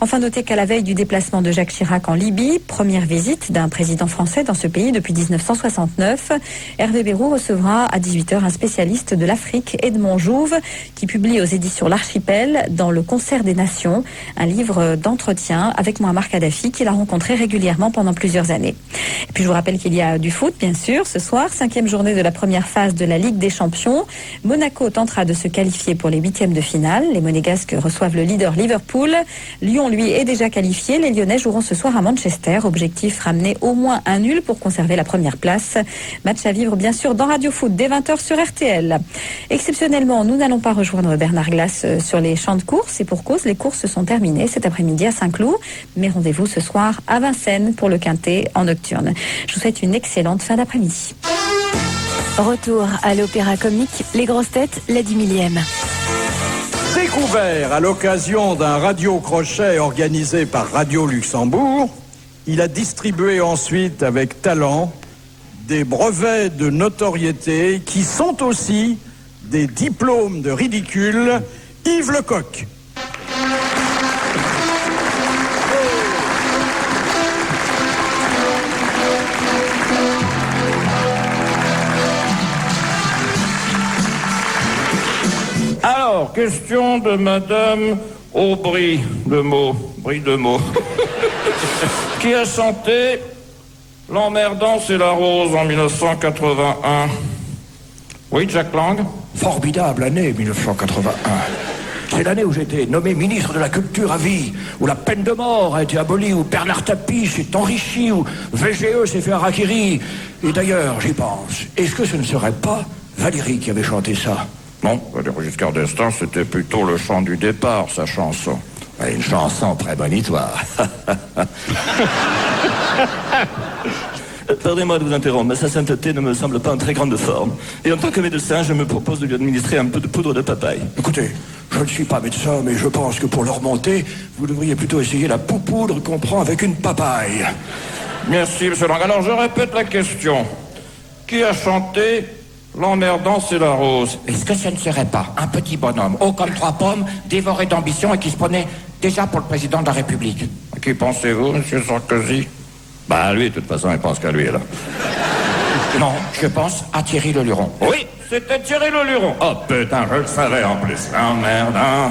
Enfin, notez qu'à la veille du déplacement de Jacques Chirac en Libye, première visite d'un président français dans ce pays depuis 1969, Hervé Bérou recevra à 18h un spécialiste de l'Afrique, Edmond Jouve, qui publie aux éditions L'Archipel dans le Concert des Nations, un livre d'entretien avec Mouammar Kadhafi qu'il a rencontré régulièrement pendant plusieurs années. Et puis je vous rappelle qu'il y a du foot, bien sûr, ce soir, 5e journée de la première phase de la Ligue des Champions. Monaco tentera de se qualifier pour les 8e de finale. Les Monégasques reçoivent le leader Liverpool. Lyon, lui, est déjà qualifié. Les Lyonnais joueront ce soir à Manchester. Objectif, ramener au moins un nul pour conserver la première place. Match à vivre, bien sûr, dans Radio Foot, dès 20h sur RTL. Exceptionnellement, nous n'allons pas rejoindre Bernard Glass sur les champs de course. Et pour cause, les courses sont terminées cet après-midi à Saint-Cloud. Mais rendez-vous ce soir à Vincennes pour le Quintet en nocturne. Je vous souhaite une excellente fin d'après-midi. Retour à l'Opéra Comique, Les Grosses Têtes, la 10 millième. Découvert à l'occasion d'un radio-crochet organisé par Radio Luxembourg, il a distribué ensuite avec talent des brevets de notoriété qui sont aussi des diplômes de ridicule. Yves Lecoq. Alors, question de Madame Aubry de Meaux, qui a chanté L'emmerdant c'est la rose en 1981. Oui, Jack Lang? Formidable année 1981. C'est l'année où j'ai été nommé ministre de la Culture à vie, où la peine de mort a été abolie, où Bernard Tapie s'est enrichi, où VGE s'est fait harakiri. Et d'ailleurs, j'y pense, est-ce que ce ne serait pas Valérie qui avait chanté ça? Non, Valéry Giscard d'Estaing, c'était plutôt le chant du départ, sa chanson. Une chanson prémonitoire. Pardonnez-moi de vous interrompre, mais sa sainteté ne me semble pas en très grande forme. Et en tant que médecin, je me propose de lui administrer un peu de poudre de papaye. Écoutez, je ne suis pas médecin, mais je pense que pour le remonter, vous devriez plutôt essayer la poudre qu'on prend avec une papaye. Merci, monsieur Lang. Alors, je répète la question. Qui a chanté L'emmerdant c'est la rose? Est-ce que ce ne serait pas un petit bonhomme, haut comme 3 pommes, dévoré d'ambition et qui se prenait déjà pour le président de la République? À qui pensez-vous, monsieur Sarkozy? Bah lui, de toute façon, il pense qu'à lui, là. Non, je pense à Thierry Leluron. Oui, c'était Thierry Leluron. Oh putain, je le savais en plus. Oh merde, hein.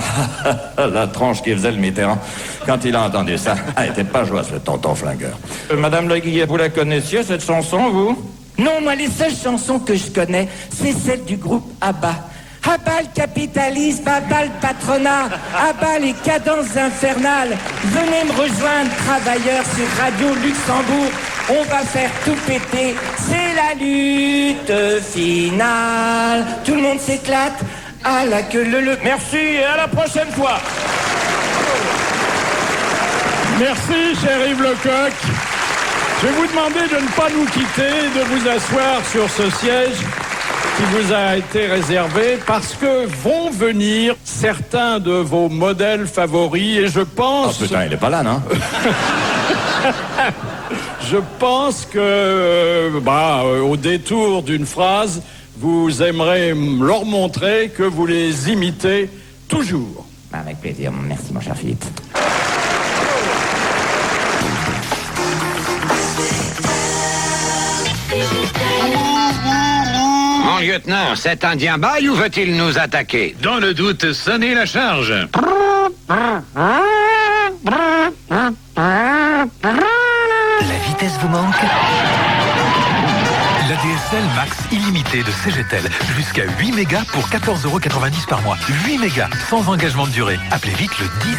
La tronche qui faisait le Mitterrand. Quand il a entendu ça, elle était pas joyeuse, le tonton flingueur. Madame Le Guillet, vous la connaissiez, cette chanson, vous? Non, moi, les seules chansons que je connais, c'est celle du groupe ABBA. ABBA le capitalisme, ABBA le patronat, ABBA les cadences infernales. Venez me rejoindre, travailleurs, sur Radio Luxembourg. On va faire tout péter. C'est la lutte finale. Tout le monde s'éclate à la queue leu. Merci et à la prochaine fois. Merci, cher Yves Lecoq. Je vais vous demander de ne pas nous quitter, de vous asseoir sur ce siège qui vous a été réservé parce que vont venir certains de vos modèles favoris et je pense... Oh putain, il est pas là, non? Je pense que, au détour d'une phrase, vous aimerez leur montrer que vous les imitez toujours. Avec plaisir, merci mon cher Philippe. Mon lieutenant, cet Indien baille ou veut-il nous attaquer? Dans le doute, sonnez la charge. La vitesse vous manque? La DSL Max illimitée de CGTEL. Jusqu'à 8 mégas pour 14,90 € par mois. 8 mégas, sans engagement de durée. Appelez vite le 1000.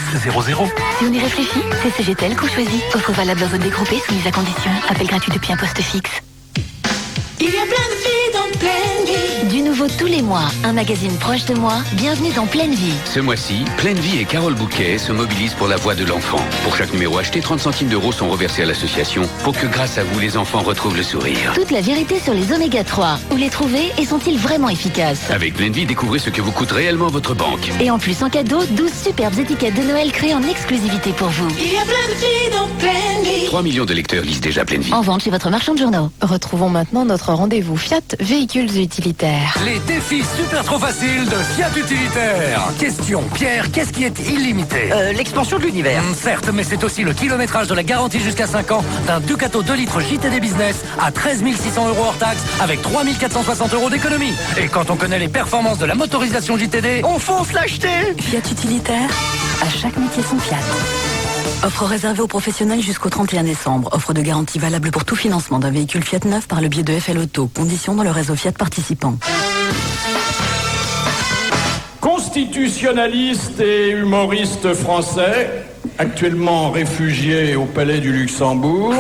Si on y réfléchit, c'est CGTEL qu'on choisit. Offre valable en zone dégroupée, soumise à condition. Appel gratuit depuis un poste fixe. Il y a plein de filles dans plein de lits. Du nouveau nouveau tous les mois. Un magazine proche de moi. Bienvenue dans Pleine Vie. Ce mois-ci, Pleine Vie et Carole Bouquet se mobilisent pour la voix de l'enfant. Pour chaque numéro acheté, 30 centimes d'euros sont reversés à l'association pour que grâce à vous, les enfants retrouvent le sourire. Toute la vérité sur les oméga 3. Où les trouver et sont-ils vraiment efficaces? Avec Pleine Vie, découvrez ce que vous coûte réellement votre banque. Et en plus, en cadeau, 12 superbes étiquettes de Noël créées en exclusivité pour vous. Il y a plein de filles dans Pleine Vie. 3 millions de lecteurs lisent déjà Pleine Vie. En vente chez votre marchand de journaux. Retrouvons maintenant notre rendez-vous Fiat Véhicules Utilitaires. Les défis super trop faciles de Fiat Utilitaire. Question, Pierre, qu'est-ce qui est illimité? L'expansion de l'univers. Certes, mais c'est aussi le kilométrage de la garantie jusqu'à 5 ans d'un Ducato 2 litres JTD Business à 13 600 euros hors taxe avec 3 460 euros d'économie. Et quand on connaît les performances de la motorisation JTD, on fonce l'acheter. Fiat Utilitaire, à chaque métier son Fiat. Offre réservée aux professionnels jusqu'au 31 décembre. Offre de garantie valable pour tout financement d'un véhicule Fiat neuf par le biais de FL Auto. Conditions dans le réseau Fiat participant. Constitutionnaliste et humoriste français, actuellement réfugié au Palais du Luxembourg,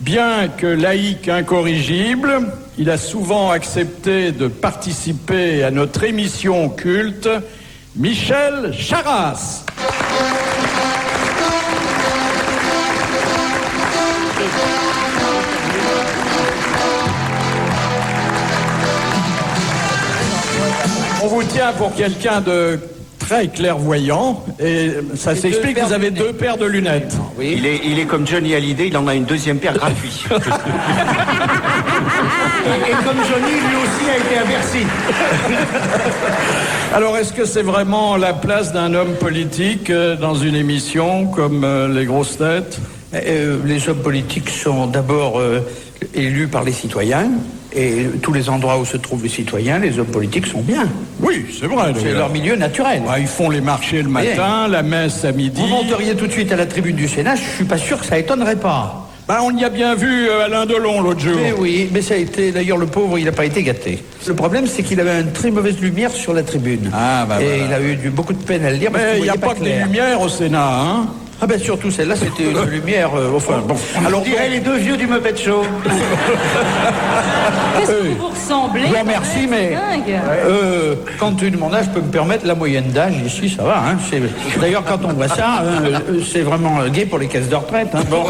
bien que laïque incorrigible, il a souvent accepté de participer à notre émission culte, Michel Charasse. On vous tient pour quelqu'un de très clairvoyant et ça s'explique, vous avez 2 paires de lunettes. Oui. Il est comme Johnny Hallyday, il en a une deuxième paire gratuite. Et comme Johnny, lui aussi a été à Bercy. Alors, est-ce que c'est vraiment la place d'un homme politique dans une émission comme Les Grosses Têtes? Les hommes politiques sont d'abord élus par les citoyens. Et tous les endroits où se trouvent les citoyens, les hommes politiques sont bien. Oui, c'est vrai. C'est leur milieu naturel. Ils font les marchés le matin, la messe à midi. Vous monteriez tout de suite à la tribune du Sénat, je suis pas sûr que ça étonnerait pas. On y a bien vu Alain Delon l'autre jour. Mais oui, mais ça a été, d'ailleurs le pauvre, il n'a pas été gâté. Le problème, c'est qu'il avait une très mauvaise lumière sur la tribune. Et il a eu beaucoup de peine à le lire. Mais il n'y a pas que des lumières au Sénat, hein? Ah ben surtout celle-là, c'était une lumière. Enfin bon. Alors on dirait les 2 vieux du Muppet Show. Qu'est-ce que vous ressemblez? Je vous remercie, mais compte tenu de mon âge, je peux me permettre la moyenne d'âge ici, ça va. Hein, d'ailleurs, quand on voit ça, c'est vraiment gai pour les caisses de retraite. Hein. Bon,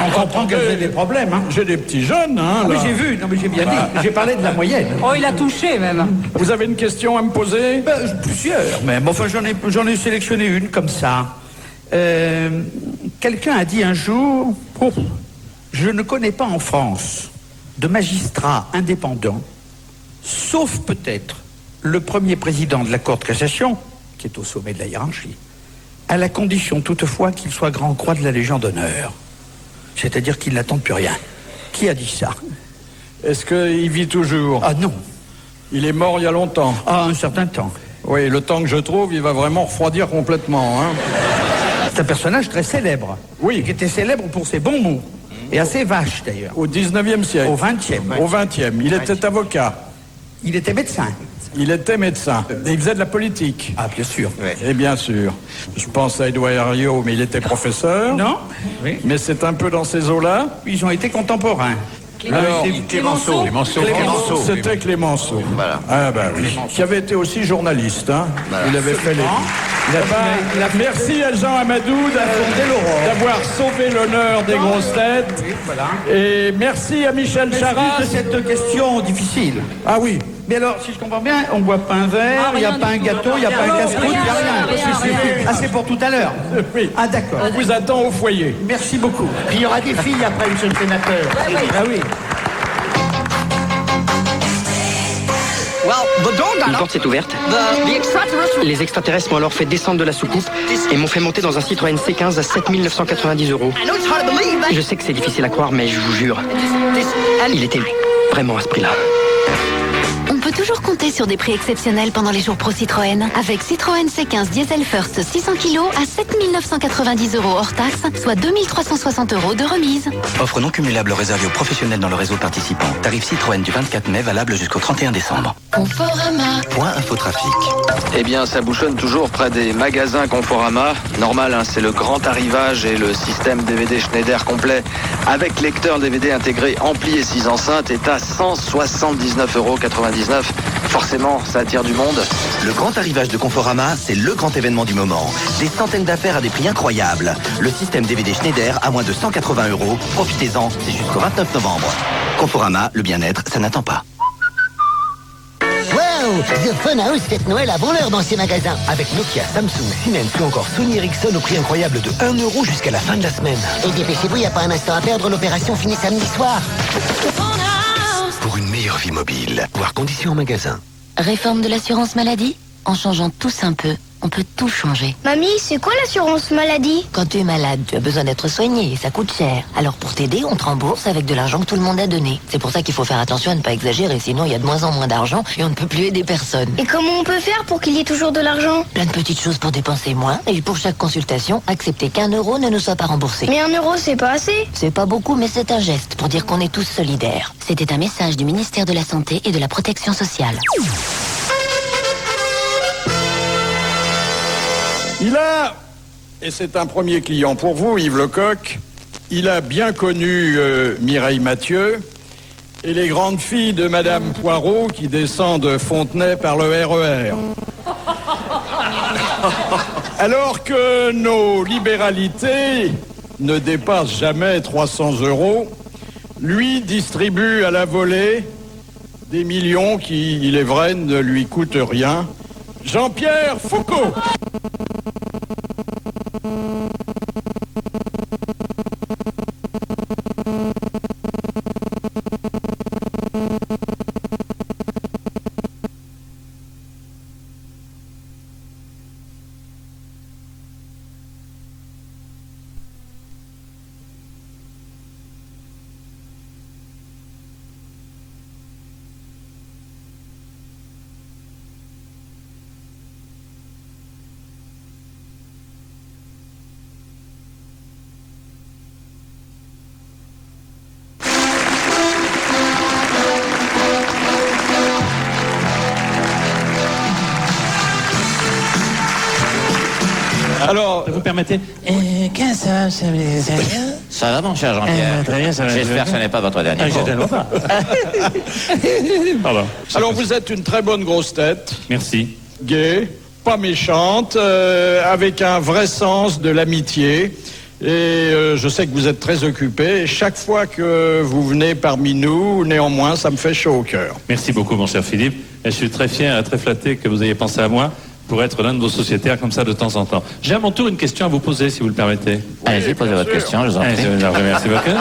on comprend qu'elles aient des problèmes. Hein. J'ai des petits jeunes. Hein, mais j'ai vu, non mais j'ai bien dit. J'ai parlé de la moyenne. Oh, il a touché même. Vous avez une question à me poser? Plusieurs, mais bon, enfin j'en ai sélectionné une comme ça. Quelqu'un a dit un jour, je ne connais pas en France de magistrat indépendant, sauf peut-être le premier président de la Cour de cassation, qui est au sommet de la hiérarchie, à la condition toutefois qu'il soit grand croix de la Légion d'honneur. C'est-à-dire qu'il n'attend plus rien. Qui a dit ça? Est-ce qu'il vit toujours? Ah non. Il est mort il y a longtemps? Ah, un certain temps. Oui, le temps que je trouve, il va vraiment refroidir complètement, hein. C'est un personnage très célèbre. Oui. Qui était célèbre pour ses bons mots. Et assez vache, d'ailleurs. Au 19e siècle. Au 20e. Au 20e. Il était avocat. Il était médecin. Il était médecin. Et il faisait de la politique. Ah, bien sûr. Et bien sûr. Je pense à Édouard Herriot, mais il était professeur. Non. Oui. Mais c'est un peu dans ces eaux-là. Ils ont été contemporains. Alors, Clémenceau. C'était Clémenceau. Voilà. Ah bah oui. Qui avait été aussi journaliste. Hein. Voilà. Il avait fait les... Merci à Jean Amadou d'avoir sauvé l'honneur des grosses têtes. Oui, voilà. Et merci à Michel Charasse. De cette question difficile. Ah oui. Mais alors, si je comprends bien, on ne boit pas un verre, il n'y a pas un gâteau, il n'y a pas un casse-croûte, il n'y a rien. Ah, c'est pour tout à l'heure. Oui. Ah, d'accord. On vous attend au foyer. Merci beaucoup. Puis il y aura des filles après, monsieur le sénateur. Ah oui. Une porte s'est ouverte. Les extraterrestres m'ont alors fait descendre de la soucoupe et m'ont fait monter dans un Citroën C15 à 7 990 €. Je sais que c'est difficile à croire, mais je vous jure, il était vraiment à ce prix-là. On peut toujours compter sur des prix exceptionnels pendant les jours pro Citroën. Avec Citroën C15 Diesel First 600 kg à 7 990 € hors taxe, soit 2 360 € de remise. Offre non cumulable réservée aux professionnels dans le réseau participant. Tarif Citroën du 24 mai valable jusqu'au 31 décembre. Conforama. Point infotrafic. Eh bien, ça bouchonne toujours près des magasins Conforama. Normal, hein, c'est le grand arrivage et le système DVD Schneider complet avec lecteur DVD intégré, ampli et 6 enceintes est à 179,99 € neuf. Forcément, ça attire du monde. Le grand arrivage de Conforama, c'est le grand événement du moment. Des centaines d'affaires à des prix incroyables. Le système DVD Schneider à moins de 180 €. Profitez-en, c'est jusqu'au 29 novembre. Conforama, le bien-être, ça n'attend pas. Wow, The Fun House fête Noël avant l'heure dans ces magasins. Avec Nokia, Samsung, Siemens ou encore Sony Ericsson au prix incroyable de 1 € jusqu'à la fin de la semaine. Et dépêchez-vous, il n'y a pas un instant à perdre, l'opération finit samedi soir. Pour une meilleure vie mobile, voir conditions en magasin. Réforme de l'assurance maladie? En changeant tous un peu, on peut tout changer. Mamie, c'est quoi l'assurance maladie? Quand tu es malade, tu as besoin d'être soigné et ça coûte cher. Alors pour t'aider, on te rembourse avec de l'argent que tout le monde a donné. C'est pour ça qu'il faut faire attention à ne pas exagérer, sinon il y a de moins en moins d'argent et on ne peut plus aider personne. Et comment on peut faire pour qu'il y ait toujours de l'argent? Plein de petites choses pour dépenser moins et pour chaque consultation, accepter qu'1 € ne nous soit pas remboursé. Mais 1 € c'est pas assez? C'est pas beaucoup, mais c'est un geste pour dire qu'on est tous solidaires. C'était un message du ministère de la Santé et de la Protection sociale. Il a, et c'est un premier client pour vous, Yves Lecoq, il a bien connu Mireille Mathieu et les grandes filles de Madame Poirot qui descendent de Fontenay par le RER. Alors que nos libéralités ne dépassent jamais 300 €, lui distribue à la volée des millions qui, il est vrai, ne lui coûtent rien. Jean-Pierre Foucault. Alors, vous permettez, ça va, mon cher Jean-Pierre? Très bien, ça va. J'espère que ce n'est pas votre dernier mot. Je ne vois pas. Pardon. Alors, vous êtes une très bonne grosse tête. Merci. Gaie, pas méchante, avec un vrai sens de l'amitié. Et je sais que vous êtes très occupé. Chaque fois que vous venez parmi nous, néanmoins, ça me fait chaud au cœur. Merci beaucoup, mon cher Philippe. Et je suis très fier et très flatté que vous ayez pensé à moi pour être l'un de vos sociétaires comme ça de temps en temps. J'ai à mon tour une question à vous poser, si vous le permettez. Allez-y, posez votre question, je vous en prie. Je vous remercie beaucoup.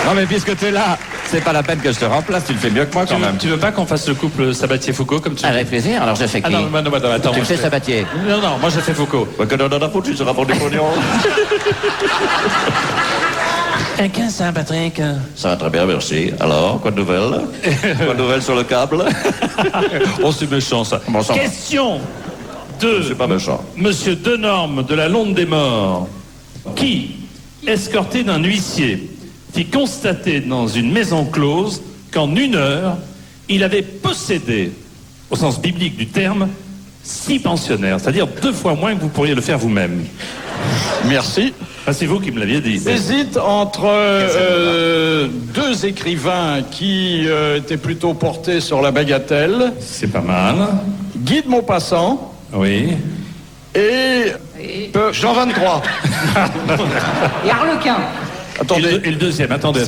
Non, mais puisque tu es là, c'est pas la peine que je te remplace, tu le fais mieux que moi quand même. Tu veux pas qu'on fasse le couple Sabatier-Foucault comme tu veux? Avec plaisir, alors je fais qui? Non, attends. Tu fais Sabatier? Non, moi je fais Foucault. Que dans la faute, tu seras pour du pognon. Qu'est-ce ça, Patrick? Ça va très bien, merci. Alors, quoi de nouvelles? Quoi de nouvelles sur le câble? Oh, c'est méchant ça. Bon, ça Question de c'est pas méchant. Monsieur Denorme de la Londe des Morts, qui, escorté d'un huissier, fit constater dans une maison close qu'en 1 heure, il avait possédé, au sens biblique du terme, 6 pensionnaires, c'est-à-dire 2 fois moins que vous pourriez le faire vous-même. Merci. Ah, c'est vous qui me l'aviez dit. J'hésite entre 2 écrivains qui étaient plutôt portés sur la bagatelle. C'est pas mal. Guy de Maupassant. Oui. Et Jean 23. Et Arlequin. Attendez. Et le deuxième, attendez.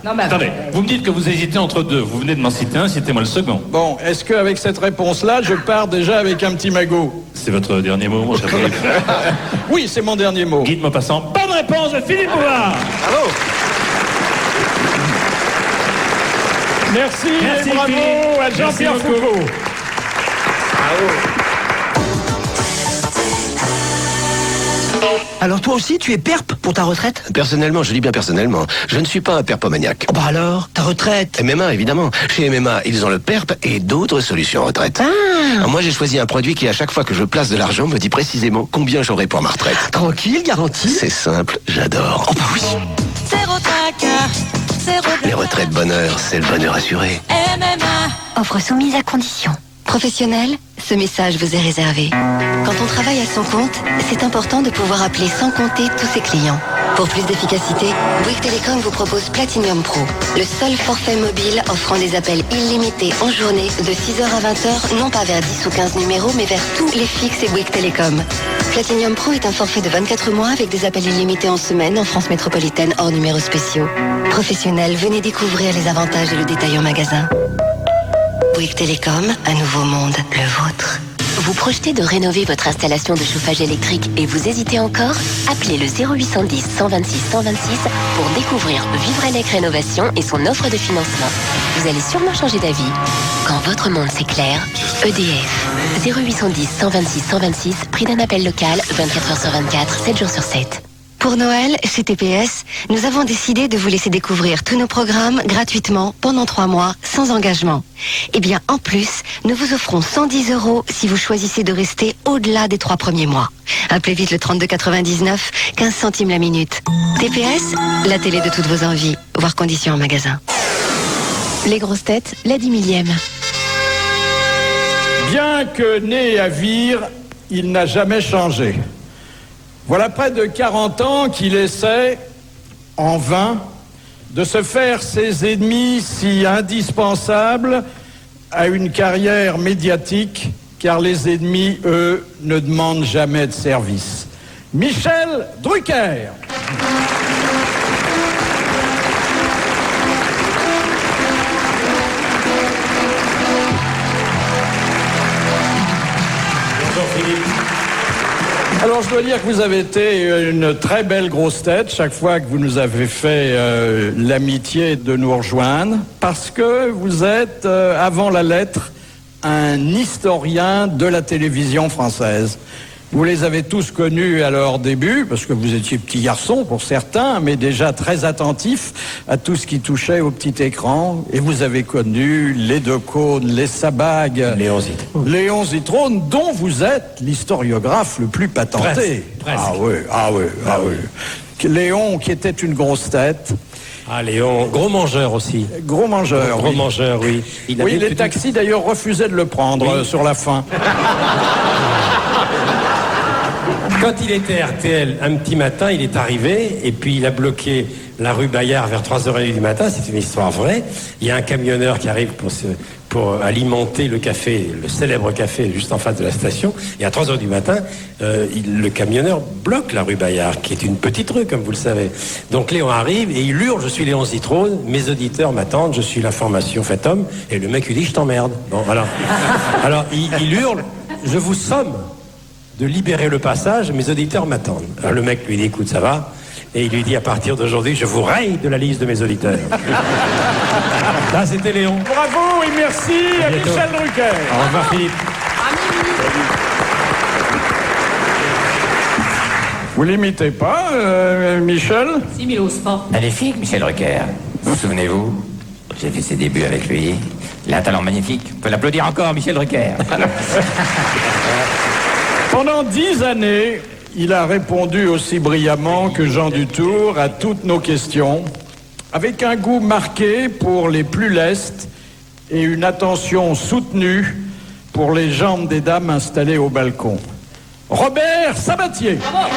Non, mais Attendez, vous me dites que vous hésitez entre 2. Vous venez de m'en citer un, citez-moi le second. Bon, est-ce qu'avec cette réponse-là, je pars déjà avec un petit magot? C'est votre dernier mot, mon cher Philippe? Oui, c'est mon dernier mot. Guy de Maupassant. Bonne réponse de Philippe Bouvard. Bravo. Merci et bravo Philippe. à Jean-Pierre Merci beaucoup. Foucault. Bravo. Alors toi aussi, tu es perp pour ta retraite? Personnellement, je dis bien personnellement, je ne suis pas un perpomaniaque. Oh bah alors, ta retraite? MMA, évidemment. Chez MMA, ils ont le PERP et d'autres solutions retraite. Alors moi, j'ai choisi un produit qui, à chaque fois que je place de l'argent, me dit précisément combien j'aurai pour ma retraite. Tranquille, garantie? C'est simple, j'adore. Oh bah oui. Zéro tracas, zéro Les retraites bonheur, c'est le bonheur assuré. MMA. Offre soumise à condition. Professionnel, ce message vous est réservé. Quand on travaille à son compte, c'est important de pouvoir appeler sans compter tous ses clients. Pour plus d'efficacité, Bouygues Télécom vous propose Platinum Pro, le seul forfait mobile offrant des appels illimités en journée de 6h à 20h, non pas vers 10 ou 15 numéros, mais vers tous les fixes et Bouygues Télécom. Platinum Pro est un forfait de 24 mois avec des appels illimités en semaine en France métropolitaine hors numéros spéciaux. Professionnels, venez découvrir les avantages et le détail en magasin. Bouygues Télécom, un nouveau monde, le vôtre. Vous projetez de rénover votre installation de chauffage électrique et vous hésitez encore? Appelez le 0810 126 126 pour découvrir Vivrelec Rénovation et son offre de financement. Vous allez sûrement changer d'avis. Quand votre monde s'éclaire, EDF. 0810 126 126, prix d'un appel local, 24h sur 24, 7 jours sur 7. Pour Noël, chez TPS, nous avons décidé de vous laisser découvrir tous nos programmes gratuitement pendant 3 mois, sans engagement. Et bien, en plus, nous vous offrons 110 € si vous choisissez de rester au-delà des 3 premiers mois. Appelez vite le 3299, 15 centimes la minute. TPS, la télé de toutes vos envies. Voir conditions en magasin. Les grosses têtes, la 10 millième. Bien que né à Vire, il n'a jamais changé. Voilà près de 40 ans qu'il essaie, en vain, de se faire ses ennemis si indispensables à une carrière médiatique, car les ennemis, eux, ne demandent jamais de service. Michel Drucker. Bonjour Philippe. Alors je dois dire que vous avez été une très belle grosse tête chaque fois que vous nous avez fait l'amitié de nous rejoindre, parce que vous êtes, avant la lettre, un historien de la télévision française. Vous les avez tous connus à leur début, parce que vous étiez petit garçon pour certains, mais déjà très attentifs à tout ce qui touchait au petit écran. Et vous avez connu les Decaune, les Sabag, Léon Zitrone, dont vous êtes l'historiographe le plus patenté. Presque. Ah oui. Léon, qui était une grosse tête. Ah, Léon, gros mangeur aussi. Gros mangeur, gros mangeur, oui. Oui, les taxis d'ailleurs refusaient de le prendre sur la fin. Quand il était RTL, un petit matin, il est arrivé et puis il a bloqué la rue Bayard vers 3h30 du matin. C'est une histoire vraie. Il y a un camionneur qui arrive pour alimenter le café, le célèbre café juste en face de la station. Et à 3h du matin, le camionneur bloque la rue Bayard, qui est une petite rue, comme vous le savez. Donc Léon arrive et il hurle: je suis Léon Zitrone, mes auditeurs m'attendent, je suis l'information faite homme. Et le mec lui dit: je t'emmerde. Bon, alors il hurle: je vous somme de libérer le passage, mes auditeurs m'attendent. Alors le mec lui dit: écoute, ça va? Et il lui dit: à partir d'aujourd'hui, je vous raye de la liste de mes auditeurs. Là, c'était Léon. Bravo et merci à Michel Drucker. Au revoir Philippe. Vous l'imitez pas, Michel? Si, mais il n'ose pas. Magnifique, Michel Drucker. Vous souvenez-vous? J'ai fait ses débuts avec lui. Il a un talent magnifique. On peut l'applaudir encore, Michel Drucker. Pendant 10 années, il a répondu aussi brillamment que Jean Dutour à toutes nos questions, avec un goût marqué pour les plus lestes et une attention soutenue pour les jambes des dames installées au balcon. Robert Sabatier. Bravo.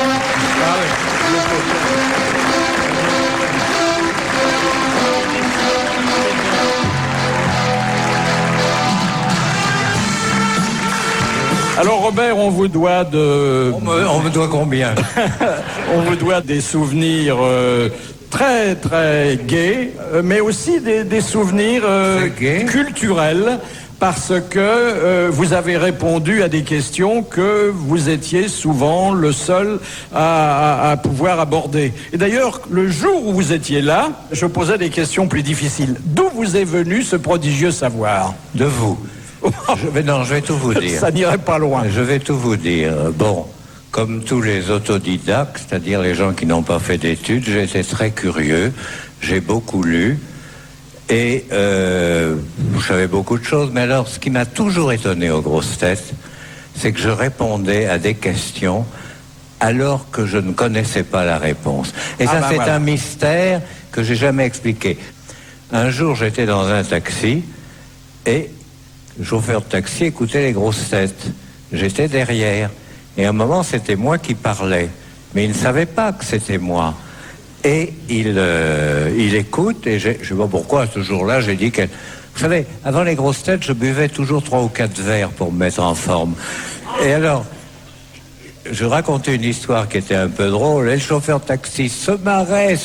Alors Robert, on vous doit de... On me doit combien? On vous doit des souvenirs très très gais, mais aussi des souvenirs culturels, parce que vous avez répondu à des questions que vous étiez souvent le seul à pouvoir aborder. Et d'ailleurs, le jour où vous étiez là, je posais des questions plus difficiles. D'où vous est venu ce prodigieux savoir? De vous. Je vais tout vous dire. Ça n'irait pas loin. Je vais tout vous dire. Bon, comme tous les autodidactes, c'est-à-dire les gens qui n'ont pas fait d'études, j'ai été très curieux, j'ai beaucoup lu, et je savais beaucoup de choses. Mais alors, ce qui m'a toujours étonné aux grosses têtes, c'est que je répondais à des questions alors que je ne connaissais pas la réponse. Et ça, c'est un mystère que j'ai jamais expliqué. Un jour, j'étais dans un taxi, et le chauffeur de taxi écoutait les grosses têtes. J'étais derrière. Et à un moment, c'était moi qui parlais. Mais il ne savait pas que c'était moi. Et il écoute, et je ne sais pas pourquoi, ce jour-là, j'ai dit que... Vous savez, avant les grosses têtes, je buvais toujours 3 ou 4 verres pour me mettre en forme. Et alors, je racontais une histoire qui était un peu drôle, et le chauffeur de taxi se marrait,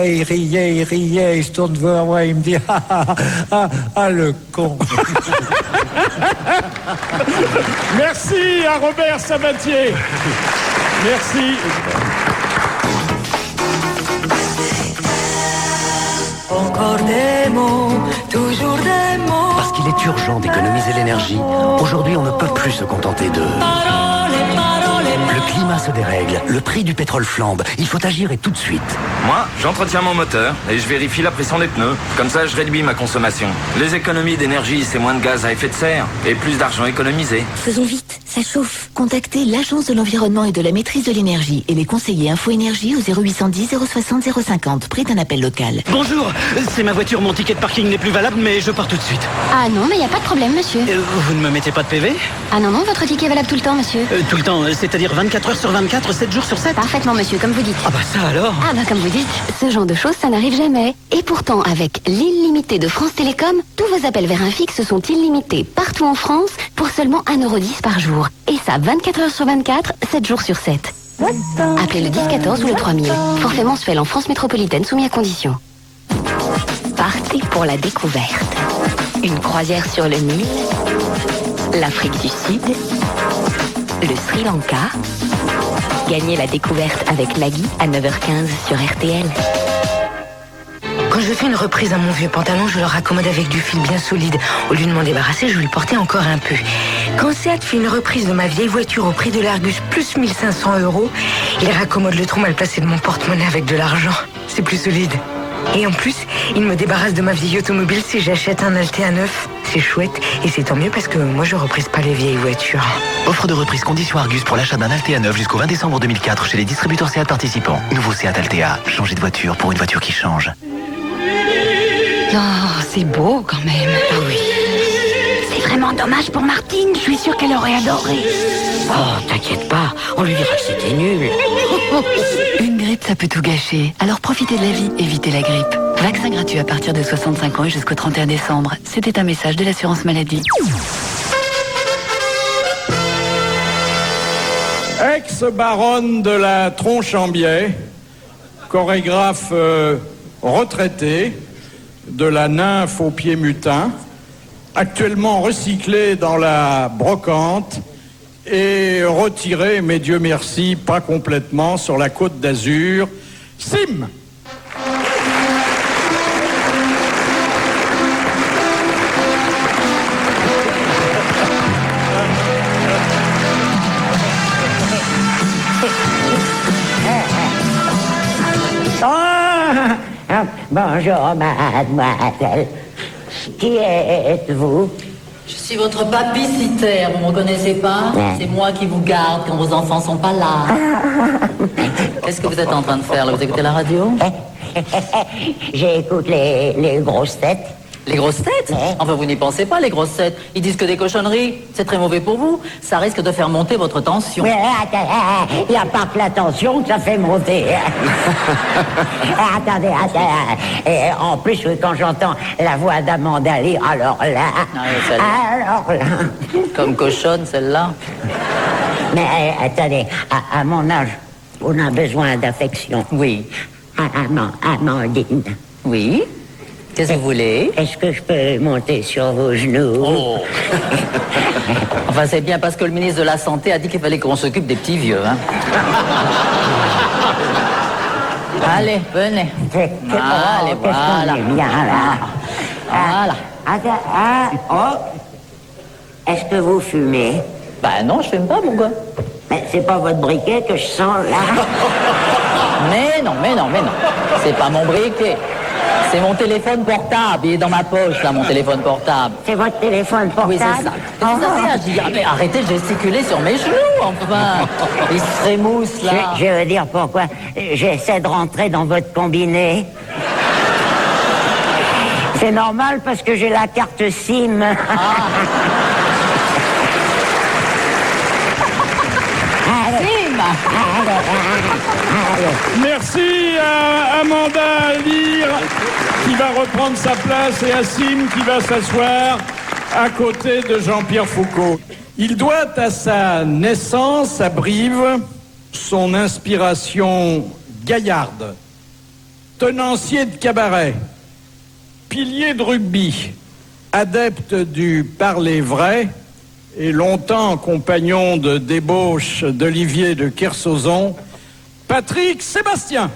il riait, il se tourne vers moi, il me dit « Ah, le con !» Merci à Robert Sabatier. Merci. Encore des mots, toujours des mots. Parce qu'il est urgent d'économiser l'énergie, aujourd'hui on ne peut plus se contenter de... Le climat se dérègle, le prix du pétrole flambe, il faut agir et tout de suite. Moi, j'entretiens mon moteur et je vérifie la pression des pneus. Comme ça, je réduis ma consommation. Les économies d'énergie, c'est moins de gaz à effet de serre et plus d'argent économisé. Faisons vite, ça chauffe. Contactez l'Agence de l'environnement et de la maîtrise de l'énergie et les conseillers Info Énergie au 0810 060 050, près d'un appel local. Bonjour, c'est ma voiture, mon ticket de parking n'est plus valable, mais je pars tout de suite. Ah non, mais il n'y a pas de problème, monsieur. Vous ne me mettez pas de PV? Ah non, votre ticket est valable tout le temps, monsieur. Tout le temps, c'est-à-dire 24 heures sur 24, 7 jours sur 7? Parfaitement, monsieur, comme vous dites. Ah bah ça alors? Ah bah comme vous dites, ce genre de choses, ça n'arrive jamais. Et pourtant, avec l'illimité de France Télécom, tous vos appels vers un fixe sont illimités partout en France pour seulement 1,10 € par jour. Et ça, 24 heures sur 24, 7 jours sur 7. Appelez le 1014 ou le 3000. Forfait mensuel en France métropolitaine soumis à condition. Partez pour la découverte. Une croisière sur le Nil, l'Afrique du Sud, le Sri Lanka. Gagnez la découverte avec Nagui à 9h15 sur RTL. Quand je fais une reprise à mon vieux pantalon, je le raccommode avec du fil bien solide. Au lieu de m'en débarrasser, je lui portais encore un peu. Quand Seat fait une reprise de ma vieille voiture au prix de l'Argus plus 1 500 €, il raccommode le trou mal placé de mon porte-monnaie avec de l'argent. C'est plus solide. Et en plus, il me débarrasse de ma vieille automobile si j'achète un Altea neuf. C'est chouette et c'est tant mieux parce que moi je reprise pas les vieilles voitures. Offre de reprise condition Argus pour l'achat d'un Altea neuf jusqu'au 20 décembre 2004 chez les distributeurs Seat participants. Nouveau Seat Altea, changer de voiture pour une voiture qui change. Oh, c'est beau quand même. Ah oui. C'est vraiment dommage pour Martine, je suis sûre qu'elle aurait adoré. Oh, t'inquiète pas, on lui dira que c'était nul. Une grippe, ça peut tout gâcher. Alors profitez de la vie, évitez la grippe. Vaccin gratuit à partir de 65 ans et jusqu'au 31 décembre. C'était un message de l'assurance maladie. Ex-baronne de la Tronche-en-Biais, chorégraphe retraitée de la nymphe aux pieds mutins, actuellement recyclée dans la brocante et retirée, mais Dieu merci, pas complètement, sur la Côte d'Azur. Sim! Bonjour, mademoiselle. Qui êtes-vous? Je suis votre babysitter, vous me reconnaissez pas? C'est moi qui vous garde quand vos enfants sont pas là. Qu'est-ce que vous êtes en train de faire là? Vous écoutez la radio? J'écoute les grosses têtes. Les grosses têtes? Enfin, vous n'y pensez pas, les grosses têtes. Ils disent que des cochonneries. C'est très mauvais pour vous. Ça risque de faire monter votre tension. Mais il n'y a pas que la tension que ça fait monter. Attendez. Et en plus, quand j'entends la voix d'Amanda Lear, alors là... Comme cochonne, celle-là. Mais attendez, à mon âge, on a besoin d'affection. Oui. Amandine. Oui. Qu'est-ce que vous voulez? Est-ce que je peux monter sur vos genoux? Oh. Enfin, c'est bien parce que le ministre de la Santé a dit qu'il fallait qu'on s'occupe des petits vieux, hein. Allez, venez. Allez, voilà. Bien, là. Voilà. Est-ce que vous fumez? Ben non, je fume pas, mon gars. Mais c'est pas votre briquet que je sens, là? Mais non. C'est pas mon briquet. C'est mon téléphone portable, il est dans ma poche, là, mon téléphone portable. C'est votre téléphone portable? Oui, c'est ça. Qu'est-ce que ça fait? Je dis, mais arrêtez de gesticuler sur mes genoux, enfin. Il se rémousse, là. Je veux dire pourquoi j'essaie de rentrer dans votre combiné. C'est normal parce que j'ai la carte SIM. Merci à Amanda Lear qui va reprendre sa place et à Sim qui va s'asseoir à côté de Jean-Pierre Foucault. Il doit à sa naissance à Brive son inspiration gaillarde, tenancier de cabaret, pilier de rugby, adepte du parler vrai et longtemps compagnon de débauche d'Olivier de Kersauzon, Patrick Sébastien.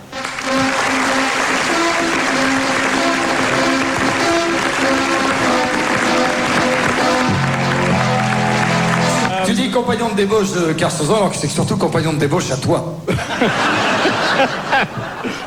Tu dis compagnon de débauche de Kersauzon alors que c'est surtout compagnon de débauche à toi.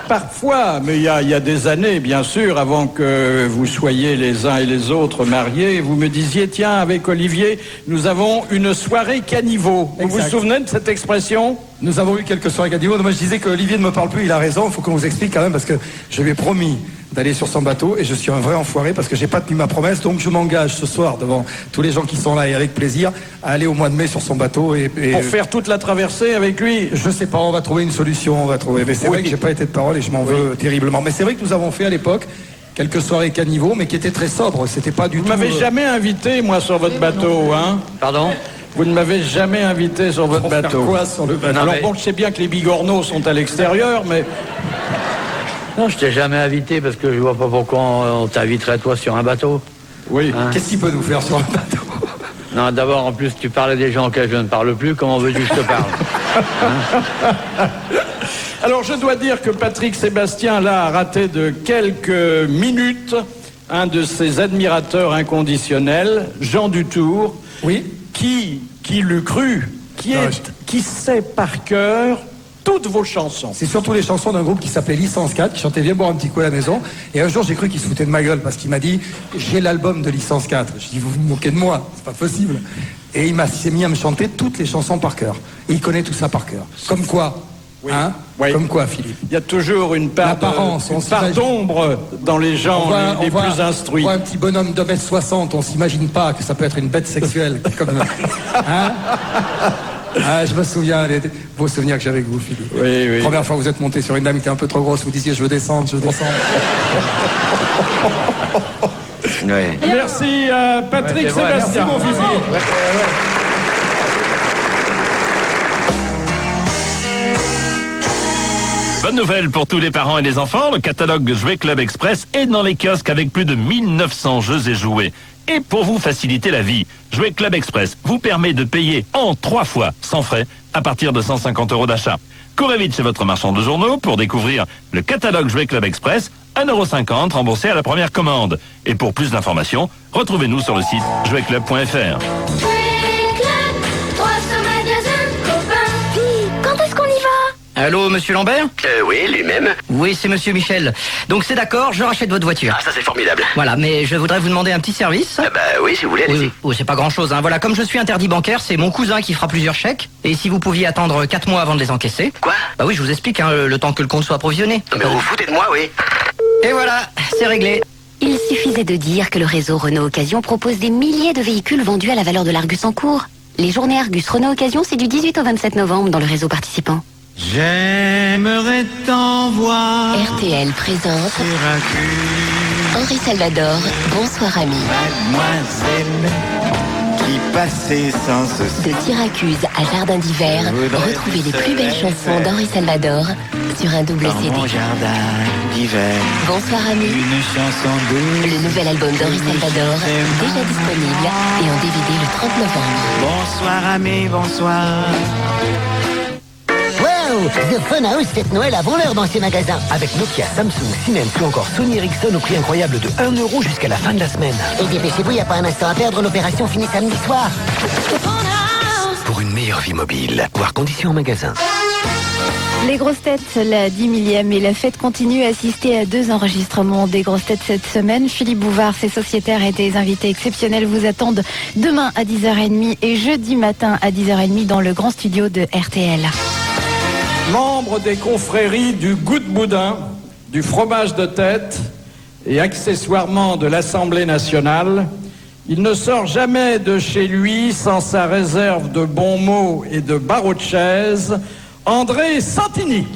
Parfois, mais il y a des années, bien sûr, avant que vous soyez les uns et les autres mariés, vous me disiez, tiens, avec Olivier, nous avons une soirée caniveau. Vous vous souvenez de cette expression ? Nous avons eu quelques soirées caniveau. Moi, je disais que Olivier ne me parle plus, il a raison, il faut qu'on vous explique quand même, parce que je lui ai promis d'aller sur son bateau, et je suis un vrai enfoiré, parce que j'ai pas tenu ma promesse, donc je m'engage ce soir, devant tous les gens qui sont là, et avec plaisir, à aller au mois de mai sur son bateau. Pour faire toute la traversée avec lui ? Je sais pas, on va trouver une solution, on va trouver. Mais c'est vrai que j'ai pas été de parole, et je m'en veux terriblement. Mais c'est vrai que nous avons fait à l'époque quelques soirées caniveau, mais qui étaient très sobres, c'était pas du tout... Vous m'avez jamais invité, moi, sur votre bateau, hein ? Pardon ? Vous ne m'avez jamais invité sur votre bateau. Faire quoi sur le bateau ? Alors bon, je sais bien que les bigorneaux sont à l'extérieur, mais... Non, je t'ai jamais invité parce que je vois pas pourquoi on t'inviterait toi sur un bateau. Oui. Hein ? Qu'est-ce qu'il peut nous faire sur un bateau ? Non, d'abord, en plus, tu parlais des gens auxquels je ne parle plus. Comment veux-tu que je te parle ? Hein ? Alors, je dois dire que Patrick Sébastien, là, a raté de quelques minutes un de ses admirateurs inconditionnels, Jean Dutour. Oui. Qui l'eût cru ? Qui sait par cœur toutes vos chansons. C'est surtout les chansons d'un groupe qui s'appelait Licence 4, qui chantait Viens boire un petit coup à la maison. Et un jour, j'ai cru qu'il se foutait de ma gueule parce qu'il m'a dit j'ai l'album de Licence 4. Je dis vous vous moquez de moi, c'est pas possible. Et il s'est mis à me chanter toutes les chansons par cœur. Et il connaît tout ça par cœur. Comme quoi, hein ? Oui. Comme quoi, Philippe ? Il y a toujours une part d'ombre dans les gens les plus instruits. On voit un petit bonhomme de 1m60, on s'imagine pas que ça peut être une bête sexuelle. Comme... hein ? Ah, je me souviens des beaux souvenirs que j'avais avec vous, Philippe. Oui. Première fois que vous êtes monté sur une dame qui était un peu trop grosse, vous disiez je veux descendre. Oui. Merci Patrick Sébastien. Merci mon Fifi. Bonne nouvelle pour tous les parents et les enfants, le catalogue Jouet Club Express est dans les kiosques avec plus de 1900 jeux et jouets. Et pour vous faciliter la vie, Jouet Club Express vous permet de payer en 3 fois, sans frais, à partir de 150 € d'achat. Courez vite chez votre marchand de journaux pour découvrir le catalogue Jouet Club Express, 1,50 € remboursé à la première commande. Et pour plus d'informations, retrouvez-nous sur le site jouetclub.fr. Allô, monsieur Lambert ? Oui, lui-même. Oui, c'est monsieur Michel. Donc c'est d'accord, je rachète votre voiture. Ah, ça c'est formidable. Voilà, mais je voudrais vous demander un petit service. Oui, si vous voulez, allez-y. Oui, c'est pas grand-chose, hein. Voilà, comme je suis interdit bancaire, c'est mon cousin qui fera plusieurs chèques. Et si vous pouviez attendre 4 mois avant de les encaisser. Quoi ? Bah oui, je vous explique, hein, le temps que le compte soit approvisionné. Mais vous vous foutez de moi, oui. Et voilà, c'est réglé. Il suffisait de dire que le réseau Renault Occasion propose des milliers de véhicules vendus à la valeur de l'Argus en cours. Les journées Argus Renault Occasion, c'est du 18 au 27 novembre dans le réseau participant. J'aimerais t'en voir. RTL présente Henri Salvador, Bonsoir ami. Mademoiselle qui passait sans ceci. De Syracuse à Jardin d'hiver, retrouvez les plus belles chansons d'Henri Salvador sur un double CD. Mon jardin d'hiver. Bonsoir ami. Une chanson douce. Le nouvel album d'Henri Salvador, déjà disponible et en DVD le 30 novembre. Bonsoir ami, bonsoir. The Fun House fête Noël avant l'heure dans ces magasins. Avec Nokia, Samsung, Siemens ou encore Sony Ericsson au prix incroyable de 1 € jusqu'à la fin de la semaine. Et dépêchez-vous, il n'y a pas un instant à perdre, l'opération finit samedi soir. Pour une meilleure vie mobile, voir conditions en magasin. Les grosses têtes, la 10 millième et la fête continue. Assister à 2 enregistrements des grosses têtes cette semaine. Philippe Bouvard, ses sociétaires et des invités exceptionnels vous attendent demain à 10h30 et jeudi matin à 10h30 dans le grand studio de RTL. Membre des confréries du goût de boudin, du fromage de tête et accessoirement de l'Assemblée nationale, il ne sort jamais de chez lui sans sa réserve de bons mots et de barreaux de chaise, André Santini.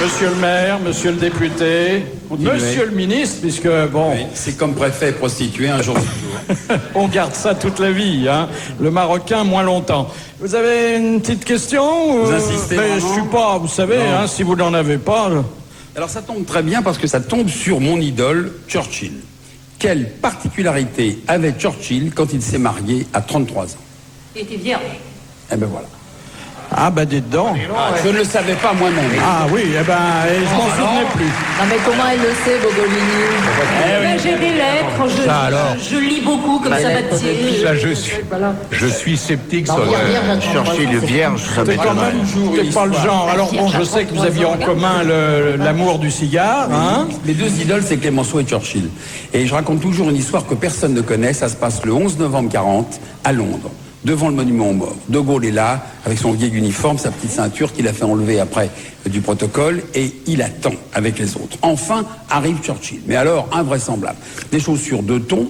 Monsieur le maire, monsieur le député, monsieur le ministre, puisque bon... Oui, c'est comme préfet prostitué un jour sur jour. On garde ça toute la vie, hein. Le Marocain, moins longtemps. Vous avez une petite question? Vous insistez vraiment? Je suis pas, vous savez, hein, si vous n'en avez pas... Alors ça tombe très bien parce que ça tombe sur mon idole, Churchill. Quelle particularité avait Churchill quand il s'est marié à 33 ans? Il était vierge. Eh ben voilà. Ah ben dites donc. Je ne le savais pas moi-même. Ah oui, eh ben, je m'en souvenais plus. Non mais comment elle le sait, Bogolini? J'ai des lettres, je lis beaucoup comme ça Baptiste. Ça, je suis sceptique sur Churchill le vierge, ça C'est quand même c'est pas le genre. Alors bon, je sais que vous aviez en commun l'amour du cigare, hein. Les deux idoles, c'est Clémenceau et Churchill. Et je raconte toujours une histoire que personne ne connaît. Ça se passe le 11 novembre 40 à Londres, devant le monument aux morts. De Gaulle est là, avec son vieil uniforme, sa petite ceinture qu'il a fait enlever après du protocole, et il attend avec les autres. Enfin, arrive Churchill. Mais alors, invraisemblable. Des chaussures de thon,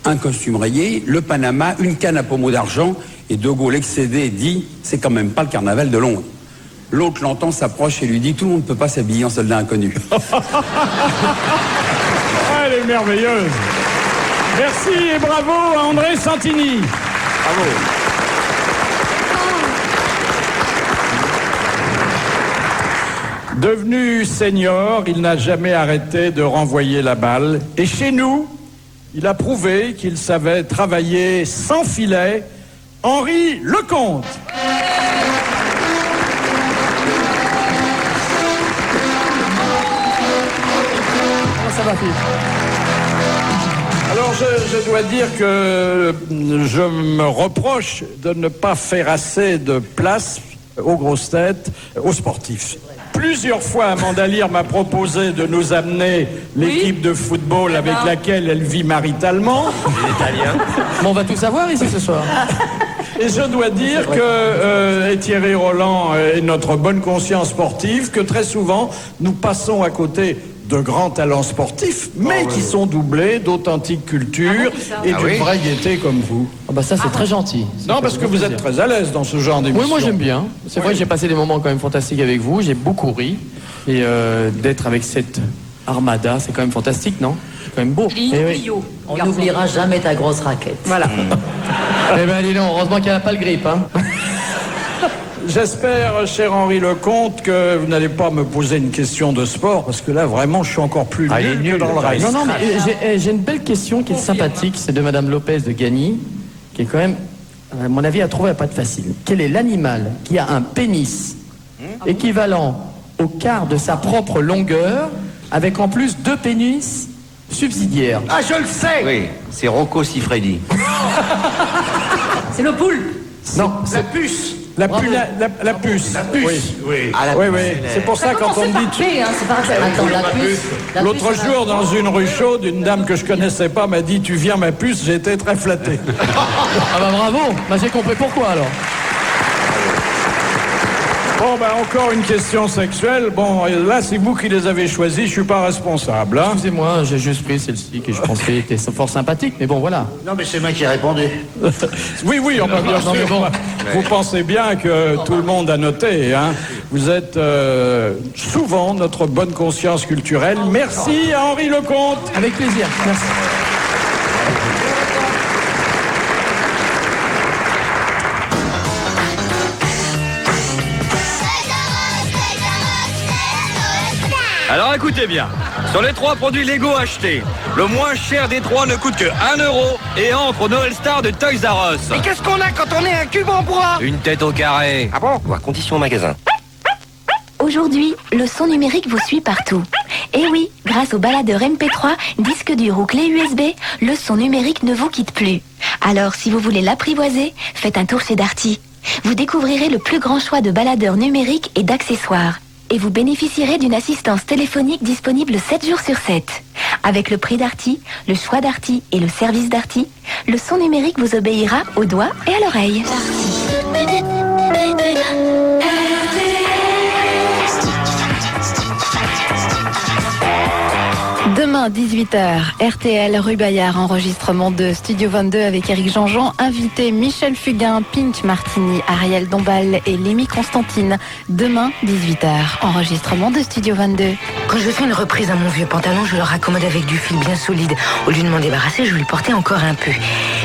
un costume rayé, le Panama, une canne à pommeau d'argent, et De Gaulle, excédé, dit « C'est quand même pas le carnaval de Londres ». L'autre l'entend, s'approche et lui dit « Tout le monde ne peut pas s'habiller en soldat inconnu ». Elle est merveilleuse. Merci et bravo à André Santini. Bravo. Devenu senior, il n'a jamais arrêté de renvoyer la balle. Et chez nous, il a prouvé qu'il savait travailler sans filet. Henri Lecomte. Comment ça va, Philippe? Alors je dois dire que je me reproche de ne pas faire assez de place aux grosses têtes, aux sportifs. Plusieurs fois, Amanda Lear m'a proposé de nous amener l'équipe de football avec laquelle elle vit maritalement. L'italien. Bon, on va tout savoir ici ce soir. Et je dois dire que Thierry Roland est notre bonne conscience sportive, que très souvent, nous passons à côté de grands talents sportifs, mais qui sont doublés d'authentique culture et d'une vraie gaieté comme vous. Ah bah ça, c'est très gentil. Non, parce que vous êtes très à l'aise dans ce genre d'émission. Oui, moi j'aime bien. C'est vrai que j'ai passé des moments quand même fantastiques avec vous, j'ai beaucoup ri. Et d'être avec cette armada, c'est quand même fantastique, non? C'est quand même beau. On n'oubliera jamais ta grosse raquette. Voilà. Eh ben dis donc, heureusement qu'elle n'a pas le grip, hein. J'espère, cher Henri Lecomte, que vous n'allez pas me poser une question de sport, parce que là, vraiment, je suis encore plus nul que dans le reste. Non, mais j'ai une belle question qui est sympathique, c'est de Madame Lopez de Gagny, qui est quand même, à mon avis, à trouver pas de facile. Quel est l'animal qui a un pénis équivalent au quart de sa propre longueur, avec en plus 2 pénis subsidiaires? Ah, je le sais! Oui, c'est Rocco Siffredi. C'est le poule. Non, la puce. La puce. La puce. Oui. Ah, Oui. C'est pour ça quand on me dit... C'est pas attends, la puce. L'autre jour, dans une rue chaude, une dame que je connaissais pas m'a dit « Tu viens ma puce ?» J'ai été très flatté. Ah bah bravo. Bah j'ai compris pourquoi alors. Bon, ben encore une question sexuelle. Bon, là, c'est vous qui les avez choisis, je suis pas responsable. Hein. Excusez-moi, j'ai juste pris celle-ci que je pensais était fort sympathique, mais bon, voilà. Non, mais c'est moi qui ai répondu. Oui, enfin, bien sûr. Mais bon. Vous pensez bien que tout le monde a noté. Hein. Vous êtes souvent notre bonne conscience culturelle. Merci à Henri Lecomte. Avec plaisir, merci. Alors écoutez bien, sur les 3 produits Lego achetés, le moins cher des 3 ne coûte que 1 € et entre au Noël Star de Toys R Us. Mais qu'est-ce qu'on a quand on est un cube en bois? Une tête au carré. Ah bon? Voir condition au magasin. Aujourd'hui, le son numérique vous suit partout. Et oui, grâce au baladeur MP3, disque dur ou clé USB, le son numérique ne vous quitte plus. Alors, si vous voulez l'apprivoiser, faites un tour chez Darty. Vous découvrirez le plus grand choix de baladeurs numériques et d'accessoires. Et vous bénéficierez d'une assistance téléphonique disponible 7 jours sur 7. Avec le prix Darty, le choix Darty et le service Darty, le son numérique vous obéira au doigt et à l'oreille. Demain, 18h, RTL, rue Bayard, enregistrement de Studio 22 avec Éric Jean-Jean, invité Michel Fugain, Pinch Martini, Ariel Dombal et Lémi Constantine. Demain, 18h, enregistrement de Studio 22. Quand je fais une reprise à mon vieux pantalon, je le raccommode avec du fil bien solide. Au lieu de m'en débarrasser, je lui portais encore un peu.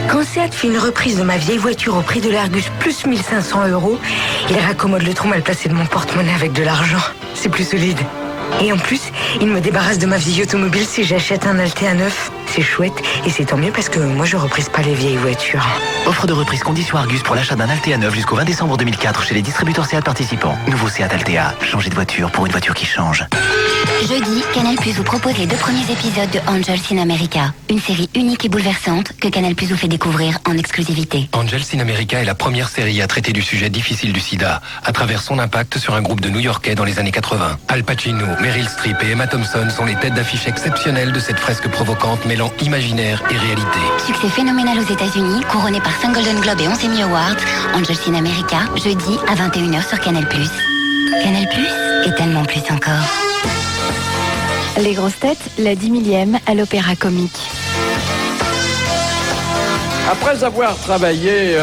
Quand Seat fait une reprise de ma vieille voiture au prix de l'Argus plus 1500 €, il raccommode le trou mal placé de mon porte-monnaie avec de l'argent. C'est plus solide. Et en plus, il me débarrasse de ma vieille automobile si j'achète un Altea neuf. C'est chouette et c'est tant mieux parce que moi je reprise pas les vieilles voitures. Offre de reprise condition Argus pour l'achat d'un Altea neuf jusqu'au 20 décembre 2004 chez les distributeurs Seat participants. Nouveau Seat Altea, changer de voiture pour une voiture qui change. Jeudi, Canal+ vous propose les 2 premiers épisodes de Angels in America, une série unique et bouleversante que Canal+ vous fait découvrir en exclusivité. Angels in America est la première série à traiter du sujet difficile du sida, à travers son impact sur un groupe de New-Yorkais dans les années 80. Al Pacino, Meryl Streep et Emma Thompson sont les têtes d'affiche exceptionnelles de cette fresque provocante mêlant imaginaire et réalité. Succès phénoménal aux États-Unis, couronné par 5 Golden Globes et 11 Emmy Awards, Angels in America, jeudi à 21h sur Canal+. Canal+ et tellement plus encore. Les grosses têtes, la 10 millième à l'Opéra Comique. Après avoir travaillé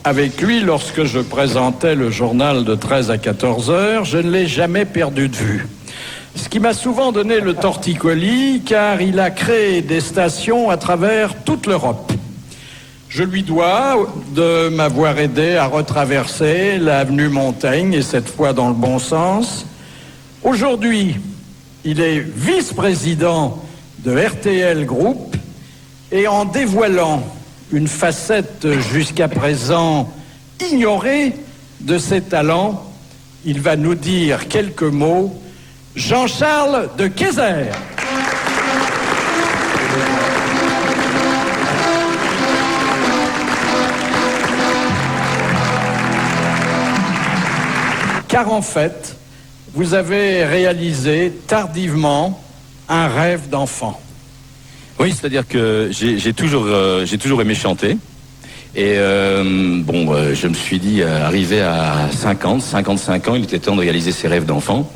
avec lui lorsque je présentais le journal de 13 à 14 heures, je ne l'ai jamais perdu de vue. Ce qui m'a souvent donné le torticolis, car il a créé des stations à travers toute l'Europe. Je lui dois de m'avoir aidé à retraverser l'avenue Montaigne, et cette fois dans le bon sens. Aujourd'hui, il est vice-président de RTL Group, et en dévoilant une facette jusqu'à présent ignorée de ses talents, il va nous dire quelques mots. Jean-Charles de Kayser. Car en fait, vous avez réalisé tardivement un rêve d'enfant. Oui, c'est-à-dire que j'ai toujours aimé chanter. Et je me suis dit, arrivé à 55 ans, il était temps de réaliser ses rêves d'enfant.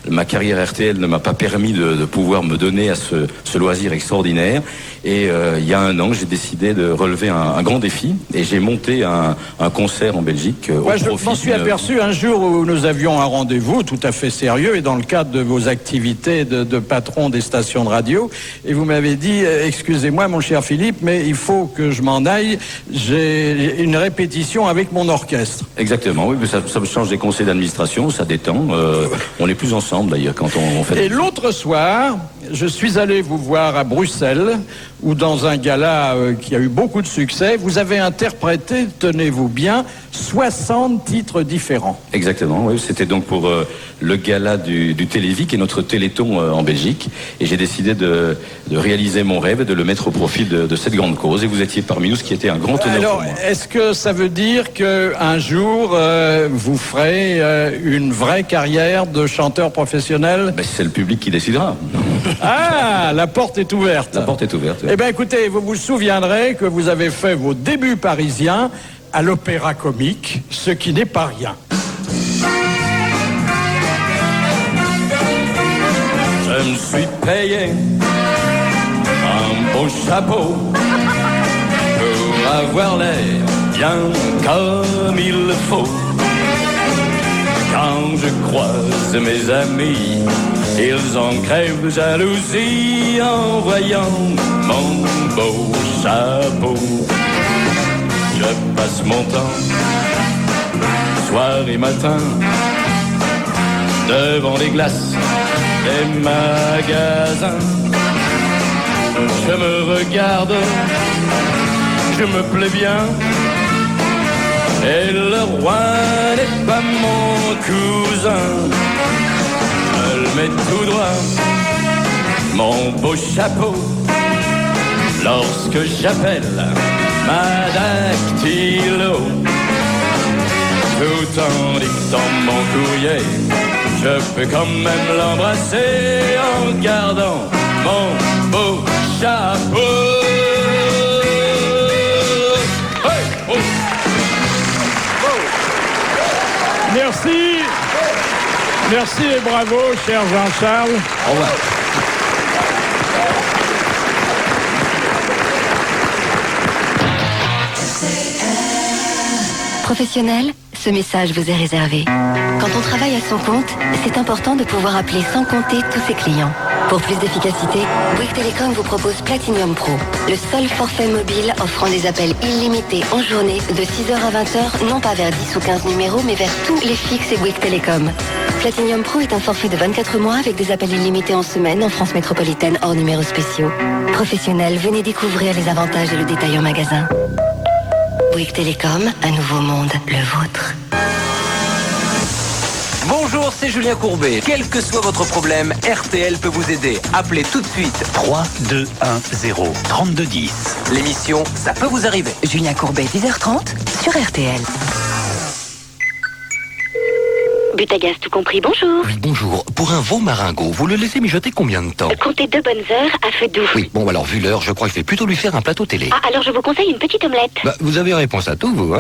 Ma carrière RTL ne m'a pas permis de pouvoir me donner à ce loisir extraordinaire. Et il y a 1 an, j'ai décidé de relever un grand défi. Et j'ai monté un concert en Belgique. Je m'en suis aperçu un jour où nous avions un rendez-vous tout à fait sérieux et dans le cadre de vos activités de patron des stations de radio. Et vous m'avez dit, excusez-moi mon cher Philippe, mais il faut que je m'en aille. J'ai une répétition avec mon orchestre. Exactement, oui, mais ça me change des conseils d'administration, ça détend. On est plus ensemble d'ailleurs quand on fait... Et l'autre soir, je suis allé vous voir à Bruxelles, où dans un gala qui a eu beaucoup de succès, vous avez interprété, tenez-vous bien, 60 titres différents. Exactement, oui, c'était donc pour le gala du Télévis, qui est notre téléthon en Belgique. Et j'ai décidé de réaliser mon rêve et de le mettre au profit de cette grande cause. Et vous étiez parmi nous, ce qui était un grand honneur. Alors, est-ce que ça veut dire qu'un jour, vous ferez une vraie carrière de chanteur professionnel ? C'est le public qui décidera. Ah, la porte est ouverte. La porte est ouverte, oui. Eh bien, écoutez, vous vous souviendrez que vous avez fait vos débuts parisiens à l'Opéra Comique, ce qui n'est pas rien. Je me suis payé un beau chapeau pour avoir l'air bien comme il le faut. Quand je croise mes amis, ils en crèvent de jalousie en voyant mon beau chapeau. Je passe mon temps, soir et matin, devant les glaces des magasins. Je me regarde, je me plais bien, et le roi n'est pas mon cousin. Je le mets tout droit, mon beau chapeau, lorsque j'appelle ma dactylo. Tout en dictant mon courrier, je peux quand même l'embrasser en gardant mon beau chapeau. Hey, oh. Merci. Merci et bravo, cher Jean-Charles. Au revoir. Professionnel, ce message vous est réservé. Quand on travaille à son compte, c'est important de pouvoir appeler sans compter tous ses clients. Pour plus d'efficacité, Bouygues Télécom vous propose Platinum Pro, le seul forfait mobile offrant des appels illimités en journée de 6h à 20h, non pas vers 10 ou 15 numéros, mais vers tous les fixes et Bouygues Télécom. Platinum Pro est un forfait de 24 mois avec des appels illimités en semaine en France métropolitaine hors numéros spéciaux. Professionnels, venez découvrir les avantages et le détail en magasin. Bouygues Télécom, un nouveau monde, le vôtre. Bonjour, c'est Julien Courbet. Quel que soit votre problème, RTL peut vous aider. Appelez tout de suite 3 2 1 0 32 10. L'émission, ça peut vous arriver. Julien Courbet, 10h30 sur RTL. Butagaz tout compris, bonjour. Oui, bonjour. Pour un veau maringot, vous le laissez mijoter combien de temps? Comptez 2 bonnes heures à feu doux. Oui, bon, alors vu l'heure, je crois que je vais plutôt lui faire un plateau télé. Ah, alors je vous conseille une petite omelette. Bah, vous avez réponse à tout, vous, hein?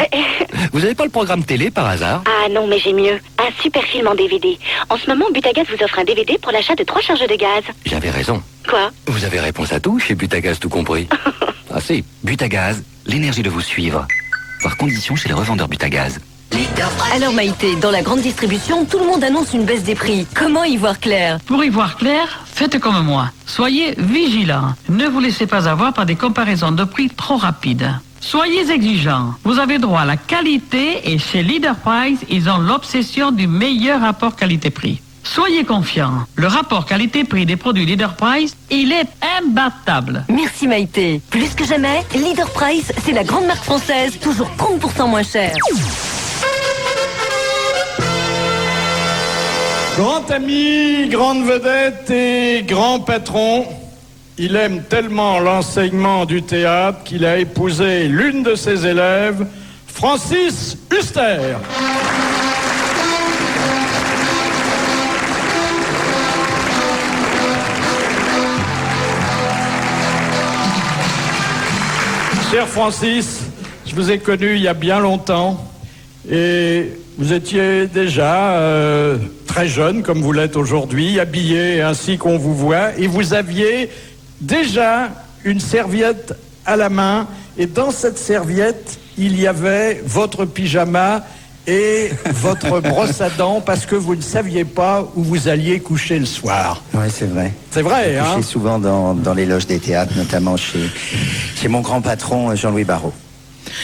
Vous avez pas le programme télé, par hasard? Ah non, mais j'ai mieux. Un super film en DVD. En ce moment, Butagaz vous offre un DVD pour l'achat de 3 charges de gaz. J'avais raison. Quoi? Vous avez réponse à tout chez Butagaz tout compris. Ah si, Butagaz, l'énergie de vous suivre. Par condition chez les revendeurs Butagaz. Alors Maïté, dans la grande distribution, tout le monde annonce une baisse des prix. Comment y voir clair? Pour y voir clair, faites comme moi. Soyez vigilants. Ne vous laissez pas avoir par des comparaisons de prix trop rapides. Soyez exigeants. Vous avez droit à la qualité et chez Leader Price, ils ont l'obsession du meilleur rapport qualité-prix. Soyez confiants. Le rapport qualité-prix des produits Leader Price, il est imbattable. Merci Maïté. Plus que jamais, Leader Price, c'est la grande marque française, toujours 30% moins chère. Grand ami, grande vedette et grand patron, il aime tellement l'enseignement du théâtre qu'il a épousé l'une de ses élèves, Francis Huster. Cher Francis, je vous ai connu il y a bien longtemps et vous étiez déjà très jeune, comme vous l'êtes aujourd'hui, habillé ainsi qu'on vous voit, et vous aviez déjà une serviette à la main, et dans cette serviette, il y avait votre pyjama et votre brosse à dents, parce que vous ne saviez pas où vous alliez coucher le soir. Oui, c'est vrai. C'est vrai, hein? Je couchais souvent dans les loges des théâtres, notamment chez mon grand patron, Jean-Louis Barrault.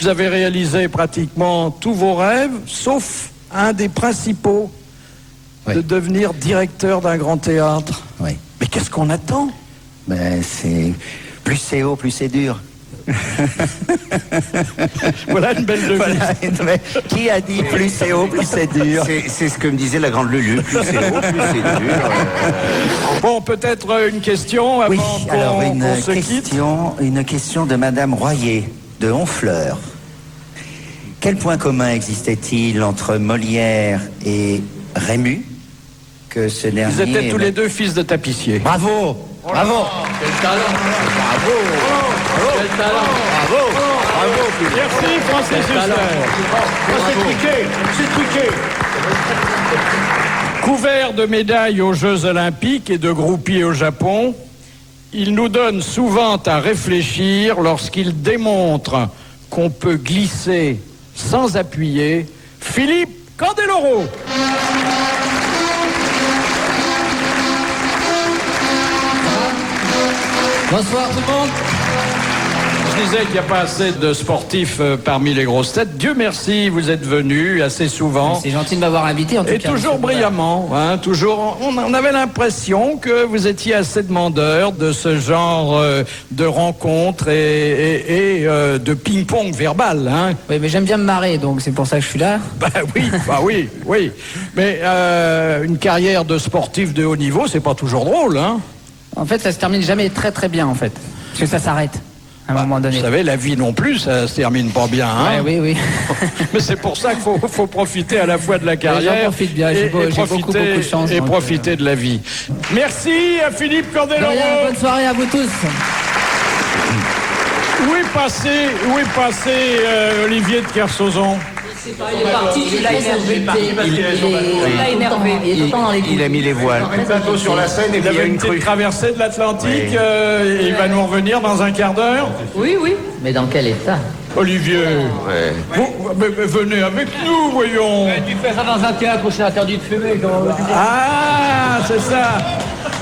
Vous avez réalisé pratiquement tous vos rêves, sauf un des principaux, de devenir directeur d'un grand théâtre. Oui. Mais qu'est-ce qu'on attend? Ben, c'est... Plus c'est haut, plus c'est dur. Voilà une belle devise. Voilà, qui a dit plus c'est haut, plus c'est dur? C'est ce que me disait la grande Lulu. Plus c'est haut, plus c'est dur. Bon, peut-être une question avant alors qu'on se quitte. Une question de Madame Royer, de Honfleur. Quel point commun existait-il entre Molière et Rému que ce dernier... Ils étaient tous les deux fils de tapissiers. Bravo! Bravo! Quel talent! Bravo! Quel talent! Bravo! Bravo! Merci Francis Huster. C'est truqué! Couvert de médailles aux Jeux Olympiques et de groupies au Japon, il nous donne souvent à réfléchir lorsqu'il démontre qu'on peut glisser sans appuyer. Philippe Candeloro. Bonsoir tout le monde. Je disais qu'il n'y a pas assez de sportifs parmi les grosses têtes. Dieu merci, vous êtes venus assez souvent. C'est gentil de m'avoir invité en tout cas. Et toujours brillamment, hein, toujours. On avait l'impression que vous étiez assez demandeur de ce genre de rencontres et de ping-pong verbal. Hein. Oui, mais j'aime bien me marrer, donc c'est pour ça que je suis là. Bah oui. Mais une carrière de sportif de haut niveau, c'est pas toujours drôle, hein. En fait, ça se termine jamais très très bien, en fait. Parce que ça s'arrête. à un moment donné. Vous savez, la vie non plus, ça se termine pas bien. Hein, ouais, oui. Mais c'est pour ça qu'il faut profiter à la fois de la carrière j'en profite bien, j'ai beaucoup de chance. Et profiter de la vie. Merci à Philippe Candeloro. Bonne soirée à vous tous. Où est passé Olivier de Kersauzon? Il est parti, il a énervé. Il a mis les voiles. Un bateau sur la Seine et il avait une petite traversée de l'Atlantique. Il va nous revenir dans un quart d'heure. Oui. Mais dans quel état? Olivier, venez avec nous, voyons. Tu fais ça dans un théâtre où c'est interdit de fumer. Ah, c'est ça.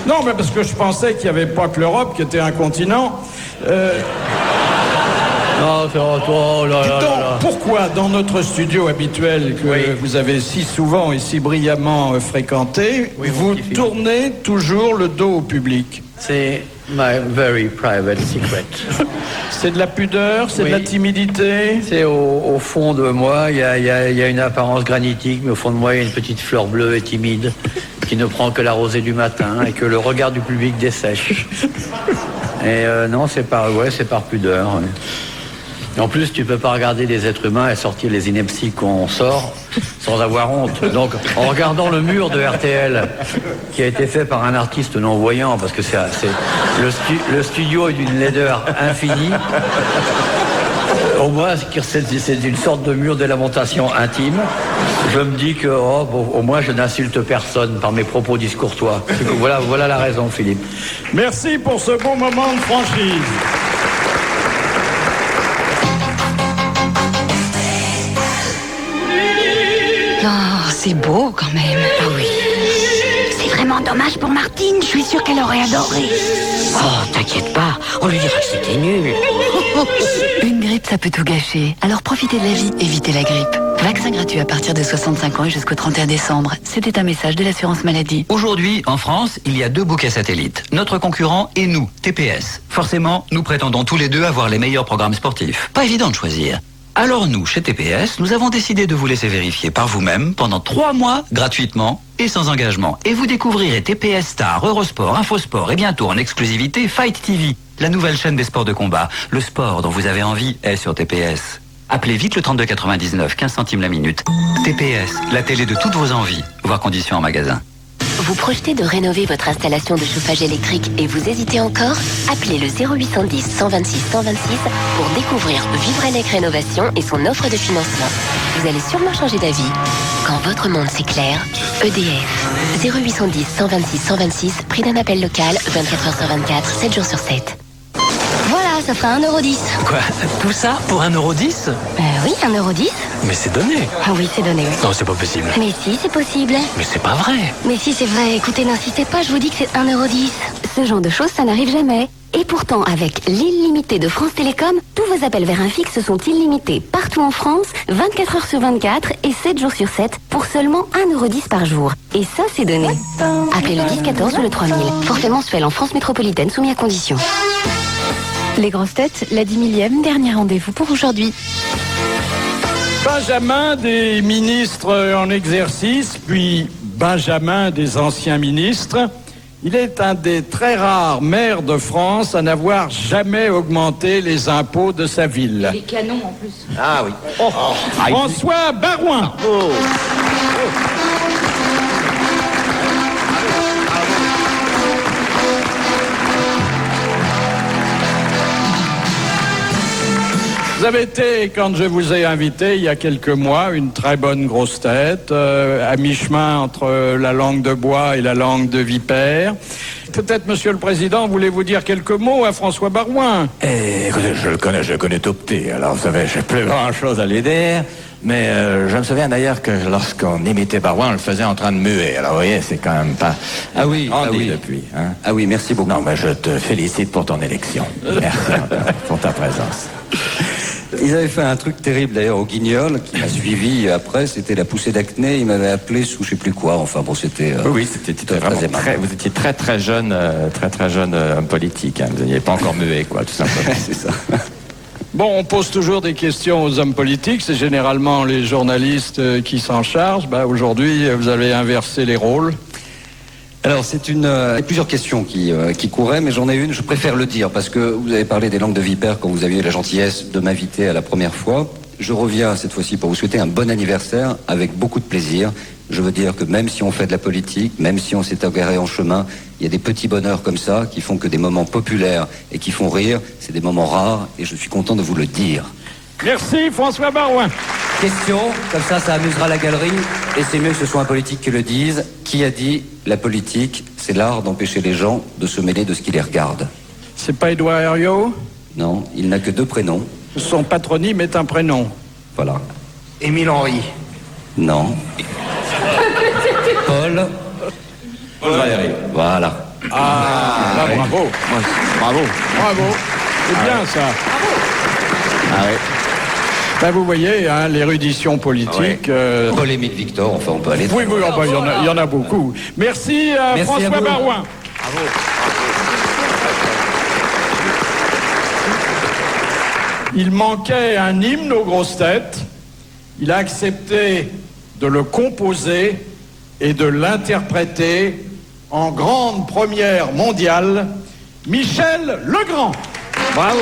Non, mais parce que je pensais qu'il n'y avait pas que l'Europe qui était un continent. Non, pourquoi dans notre studio habituel que vous avez si souvent et si brillamment fréquenté, vous tournez toujours le dos au public? C'est my very private secret. C'est de la pudeur, c'est de la timidité. C'est au fond de moi, il y a une apparence granitique, mais au fond de moi, il y a une petite fleur bleue et timide qui ne prend que la rosée du matin et que le regard du public dessèche. Et non, c'est par pudeur. Ouais. Et en plus, tu peux pas regarder des êtres humains et sortir les inepties qu'on sort sans avoir honte. Donc, en regardant le mur de RTL, qui a été fait par un artiste non-voyant, parce que le studio est d'une laideur infinie, au moins, c'est une sorte de mur de lamentation intime. Je me dis que, au moins, je n'insulte personne par mes propos discourtois. Voilà la raison, Philippe. Merci pour ce bon moment de franchise. Oh, c'est beau quand même. Ah oui. C'est vraiment dommage pour Martine. Je suis sûre qu'elle aurait adoré. Oh, t'inquiète pas. On lui dira que c'était nul. Une grippe, ça peut tout gâcher. Alors profitez de la vie, évitez la grippe. Vaccin gratuit à partir de 65 ans et jusqu'au 31 décembre. C'était un message de l'assurance maladie. Aujourd'hui, en France, il y a deux bouquets satellites. Notre concurrent et nous, TPS. Forcément, nous prétendons tous les deux avoir les meilleurs programmes sportifs. Pas évident de choisir. Alors nous, chez TPS, nous avons décidé de vous laisser vérifier par vous-même pendant 3 mois, gratuitement et sans engagement. Et vous découvrirez TPS Star, Eurosport, Infosport et bientôt en exclusivité Fight TV, la nouvelle chaîne des sports de combat. Le sport dont vous avez envie est sur TPS. Appelez vite le 32,99, 15 centimes la minute. TPS, la télé de toutes vos envies, voire conditions en magasin. Vous projetez de rénover votre installation de chauffage électrique et vous hésitez encore? Appelez le 0810 126 126 pour découvrir Vivrelec Rénovation et son offre de financement. Vous allez sûrement changer d'avis. Quand votre monde s'éclaire, EDF. 0810 126 126, prix d'un appel local, 24 h sur 24, 7 jours sur 7. Voilà, ça fera 1,10 €. Quoi? Tout ça pour 1,10 €? Oui, 1,10 €. Mais c'est donné. Ah oui, c'est donné. Non, c'est pas possible. Mais si, c'est possible. Mais c'est pas vrai. Mais si, c'est vrai. Écoutez, n'insistez pas, je vous dis que c'est 1,10 €. Ce genre de choses, ça n'arrive jamais. Et pourtant, avec l'illimité de France Télécom, tous vos appels vers un fixe sont illimités partout en France, 24 h sur 24 et 7 jours sur 7 pour seulement 1,10 € par jour. Et ça, c'est donné. Appelez le 1014 ou le 3000. Forfait mensuel en France métropolitaine soumis à conditions. Les grosses têtes, la 10 000e, dernier rendez-vous pour aujourd'hui. Benjamin des ministres en exercice, puis Benjamin des anciens ministres. Il est un des très rares maires de France à n'avoir jamais augmenté les impôts de sa ville. Les canons en plus. Ah oui. François Baroin. Vous avez été, quand je vous ai invité il y a quelques mois, une très bonne grosse tête, à mi-chemin entre la langue de bois et la langue de vipère. Peut-être, Monsieur le Président, voulez-vous dire quelques mots à François Baroin? Écoutez, je le connais tout petit, alors vous savez, j'ai plus grand-chose à lui dire. Mais je me souviens d'ailleurs que lorsqu'on imitait Baroin, on le faisait en train de muer. Alors vous voyez, c'est quand même pas... Ah oui, depuis. Hein. Ah oui, merci beaucoup. Non, mais je te félicite pour ton élection. Merci pour ta présence. Ils avaient fait un truc terrible d'ailleurs au Guignol, qui m'a suivi après, c'était la poussée d'acné, ils m'avaient appelé sous je sais plus quoi, enfin bon c'était... Oui, c'était vraiment vous étiez très jeune homme politique, hein. Vous n'aviez pas encore mué, quoi, tout simplement. C'est ça. Bon, on pose toujours des questions aux hommes politiques, c'est généralement les journalistes qui s'en chargent. Aujourd'hui, vous allez inverser les rôles. Alors, c'est il y a plusieurs questions qui couraient, mais j'en ai une, je préfère le dire, parce que vous avez parlé des langues de vipère quand vous aviez la gentillesse de m'inviter à la première fois. Je reviens cette fois-ci pour vous souhaiter un bon anniversaire avec beaucoup de plaisir. Je veux dire que même si on fait de la politique, même si on s'est égaré en chemin, il y a des petits bonheurs comme ça qui font que des moments populaires et qui font rire, c'est des moments rares et je suis content de vous le dire. Merci François Barouin. Question, comme ça amusera la galerie et c'est mieux que ce soit un politique qui le dise. Qui a dit la politique, c'est l'art d'empêcher les gens de se mêler de ce qui les regarde? C'est pas Édouard Herriot? Non, il n'a que 2 prénoms. Son patronyme est un prénom. Voilà. Émile Henry. Non. Paul Valéry. Voilà. Bravo. Bravo. Bravo. C'est bien ça. Ah ouais. Ben, vous voyez, hein, l'érudition politique... Paul-Émile Victor, enfin on peut aller... Oui, il y en a beaucoup. Merci, François Barouin. Bravo. Il manquait un hymne aux grosses têtes. Il a accepté de le composer et de l'interpréter en grande première mondiale, Michel Legrand. Bravo.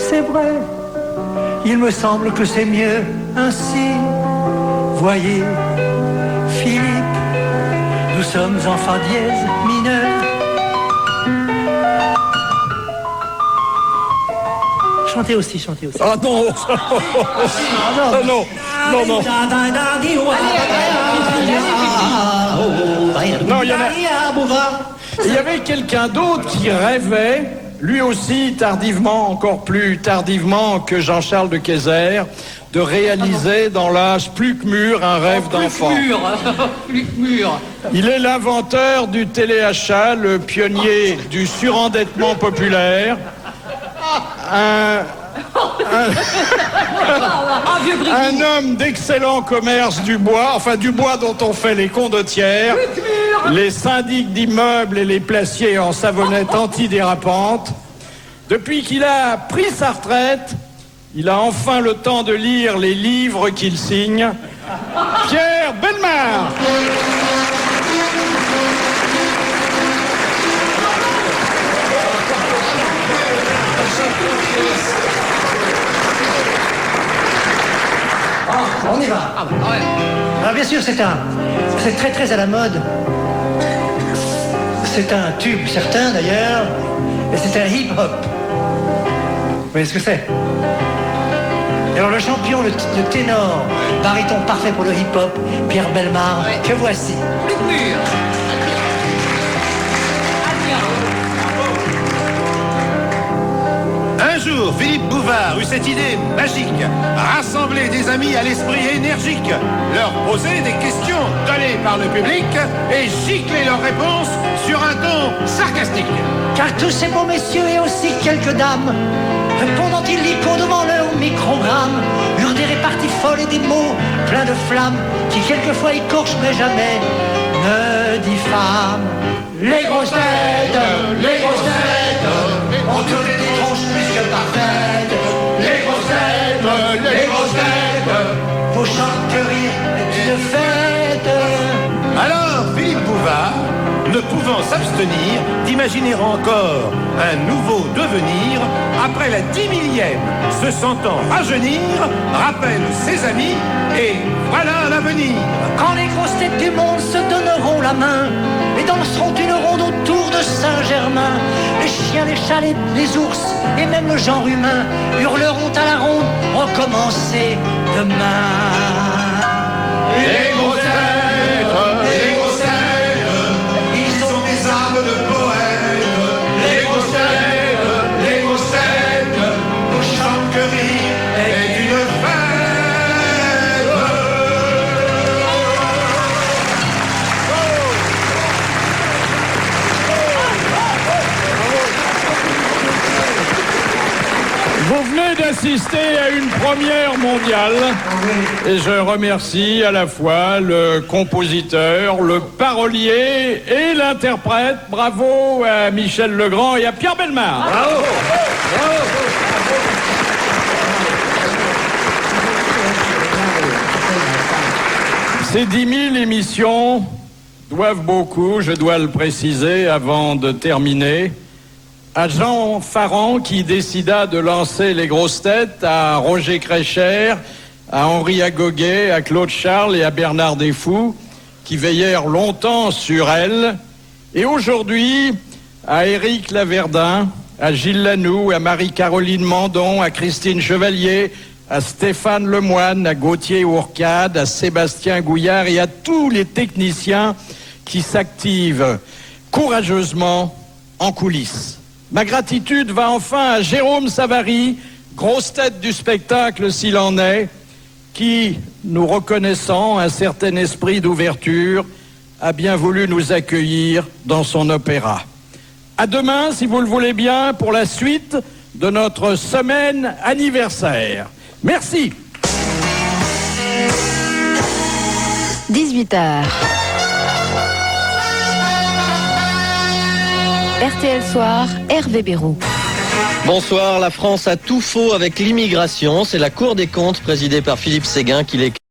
C'est vrai, il me semble que c'est mieux ainsi. Voyez, Philippe, nous sommes en fa dièse mineur. Chantez aussi. Ah non. Non, il y avait quelqu'un d'autre qui rêvait, lui aussi tardivement, encore plus tardivement que Jean-Charles de Kayser, de réaliser dans l'âge plus que mûr un rêve d'enfant. Plus que mûr. Il est l'inventeur du téléachat, le pionnier du surendettement populaire, un homme d'excellent commerce du bois, enfin du bois dont on fait les condottières, les syndics d'immeubles et les placiers en savonnette antidérapante. Depuis qu'il a pris sa retraite, il a enfin le temps de lire les livres qu'il signe. Pierre Bellemare. On y va. Alors bien sûr, c'est très très à la mode. C'est un tube certain d'ailleurs, et c'est un hip-hop. Vous voyez ce que c'est? Et alors le champion, le ténor, baryton parfait pour le hip-hop, Pierre Bellemare, que voici. Un jour, Philippe Bouvard eut cette idée magique, rassembler des amis à l'esprit énergique, leur poser des questions données par le public et gicler leurs réponses sur un ton sarcastique. Car tous ces beaux messieurs et aussi quelques dames, répondant illico devant leur microgramme, eurent des réparties folles et des mots pleins de flammes qui quelquefois écorchent mais jamais ne diffament. Les grosses têtes ont tourné des tronches plus que parfaites. Les grosses têtes, vos chants que rire est une fête. Alors, Philippe Bouvard, ne pouvant s'abstenir d'imaginer encore un nouveau devenir, après la 10 millième, se sentant rajeunir, rappelle ses amis et voilà l'avenir. Quand les grosses têtes du monde se donneront la main et danseront une ronde autour de Saint-Germain, les chiens, les chats, les ours et même le genre humain hurleront à la ronde, recommencer demain. Les grosses têtes, ils sont des âmes de poètes. Les grosses têtes, vos chants que rire est une fête. Vous venez assisté à une première mondiale et je remercie à la fois le compositeur, le parolier et l'interprète. Bravo à Michel Legrand et à Pierre Bellemare. Bravo. Bravo. Ces 10 000 émissions doivent beaucoup, je dois le préciser avant de terminer, à Jean Farand qui décida de lancer les grosses têtes, à Roger Crécher, à Henri Agoguet, à Claude Charles et à Bernard Desfous qui veillèrent longtemps sur elles, et aujourd'hui à Éric Laverdin, à Gilles Lanoux, à Marie-Caroline Mandon, à Christine Chevalier, à Stéphane Lemoine, à Gauthier Ourcade, à Sébastien Gouillard et à tous les techniciens qui s'activent courageusement en coulisses. Ma gratitude va enfin à Jérôme Savary, grosse tête du spectacle s'il en est, qui, nous reconnaissant un certain esprit d'ouverture, a bien voulu nous accueillir dans son opéra. À demain, si vous le voulez bien, pour la suite de notre semaine anniversaire. Merci. 18h. RTL Soir, Hervé Bérou. Bonsoir, la France a tout faux avec l'immigration. C'est la Cour des comptes présidée par Philippe Séguin qui l'écrit.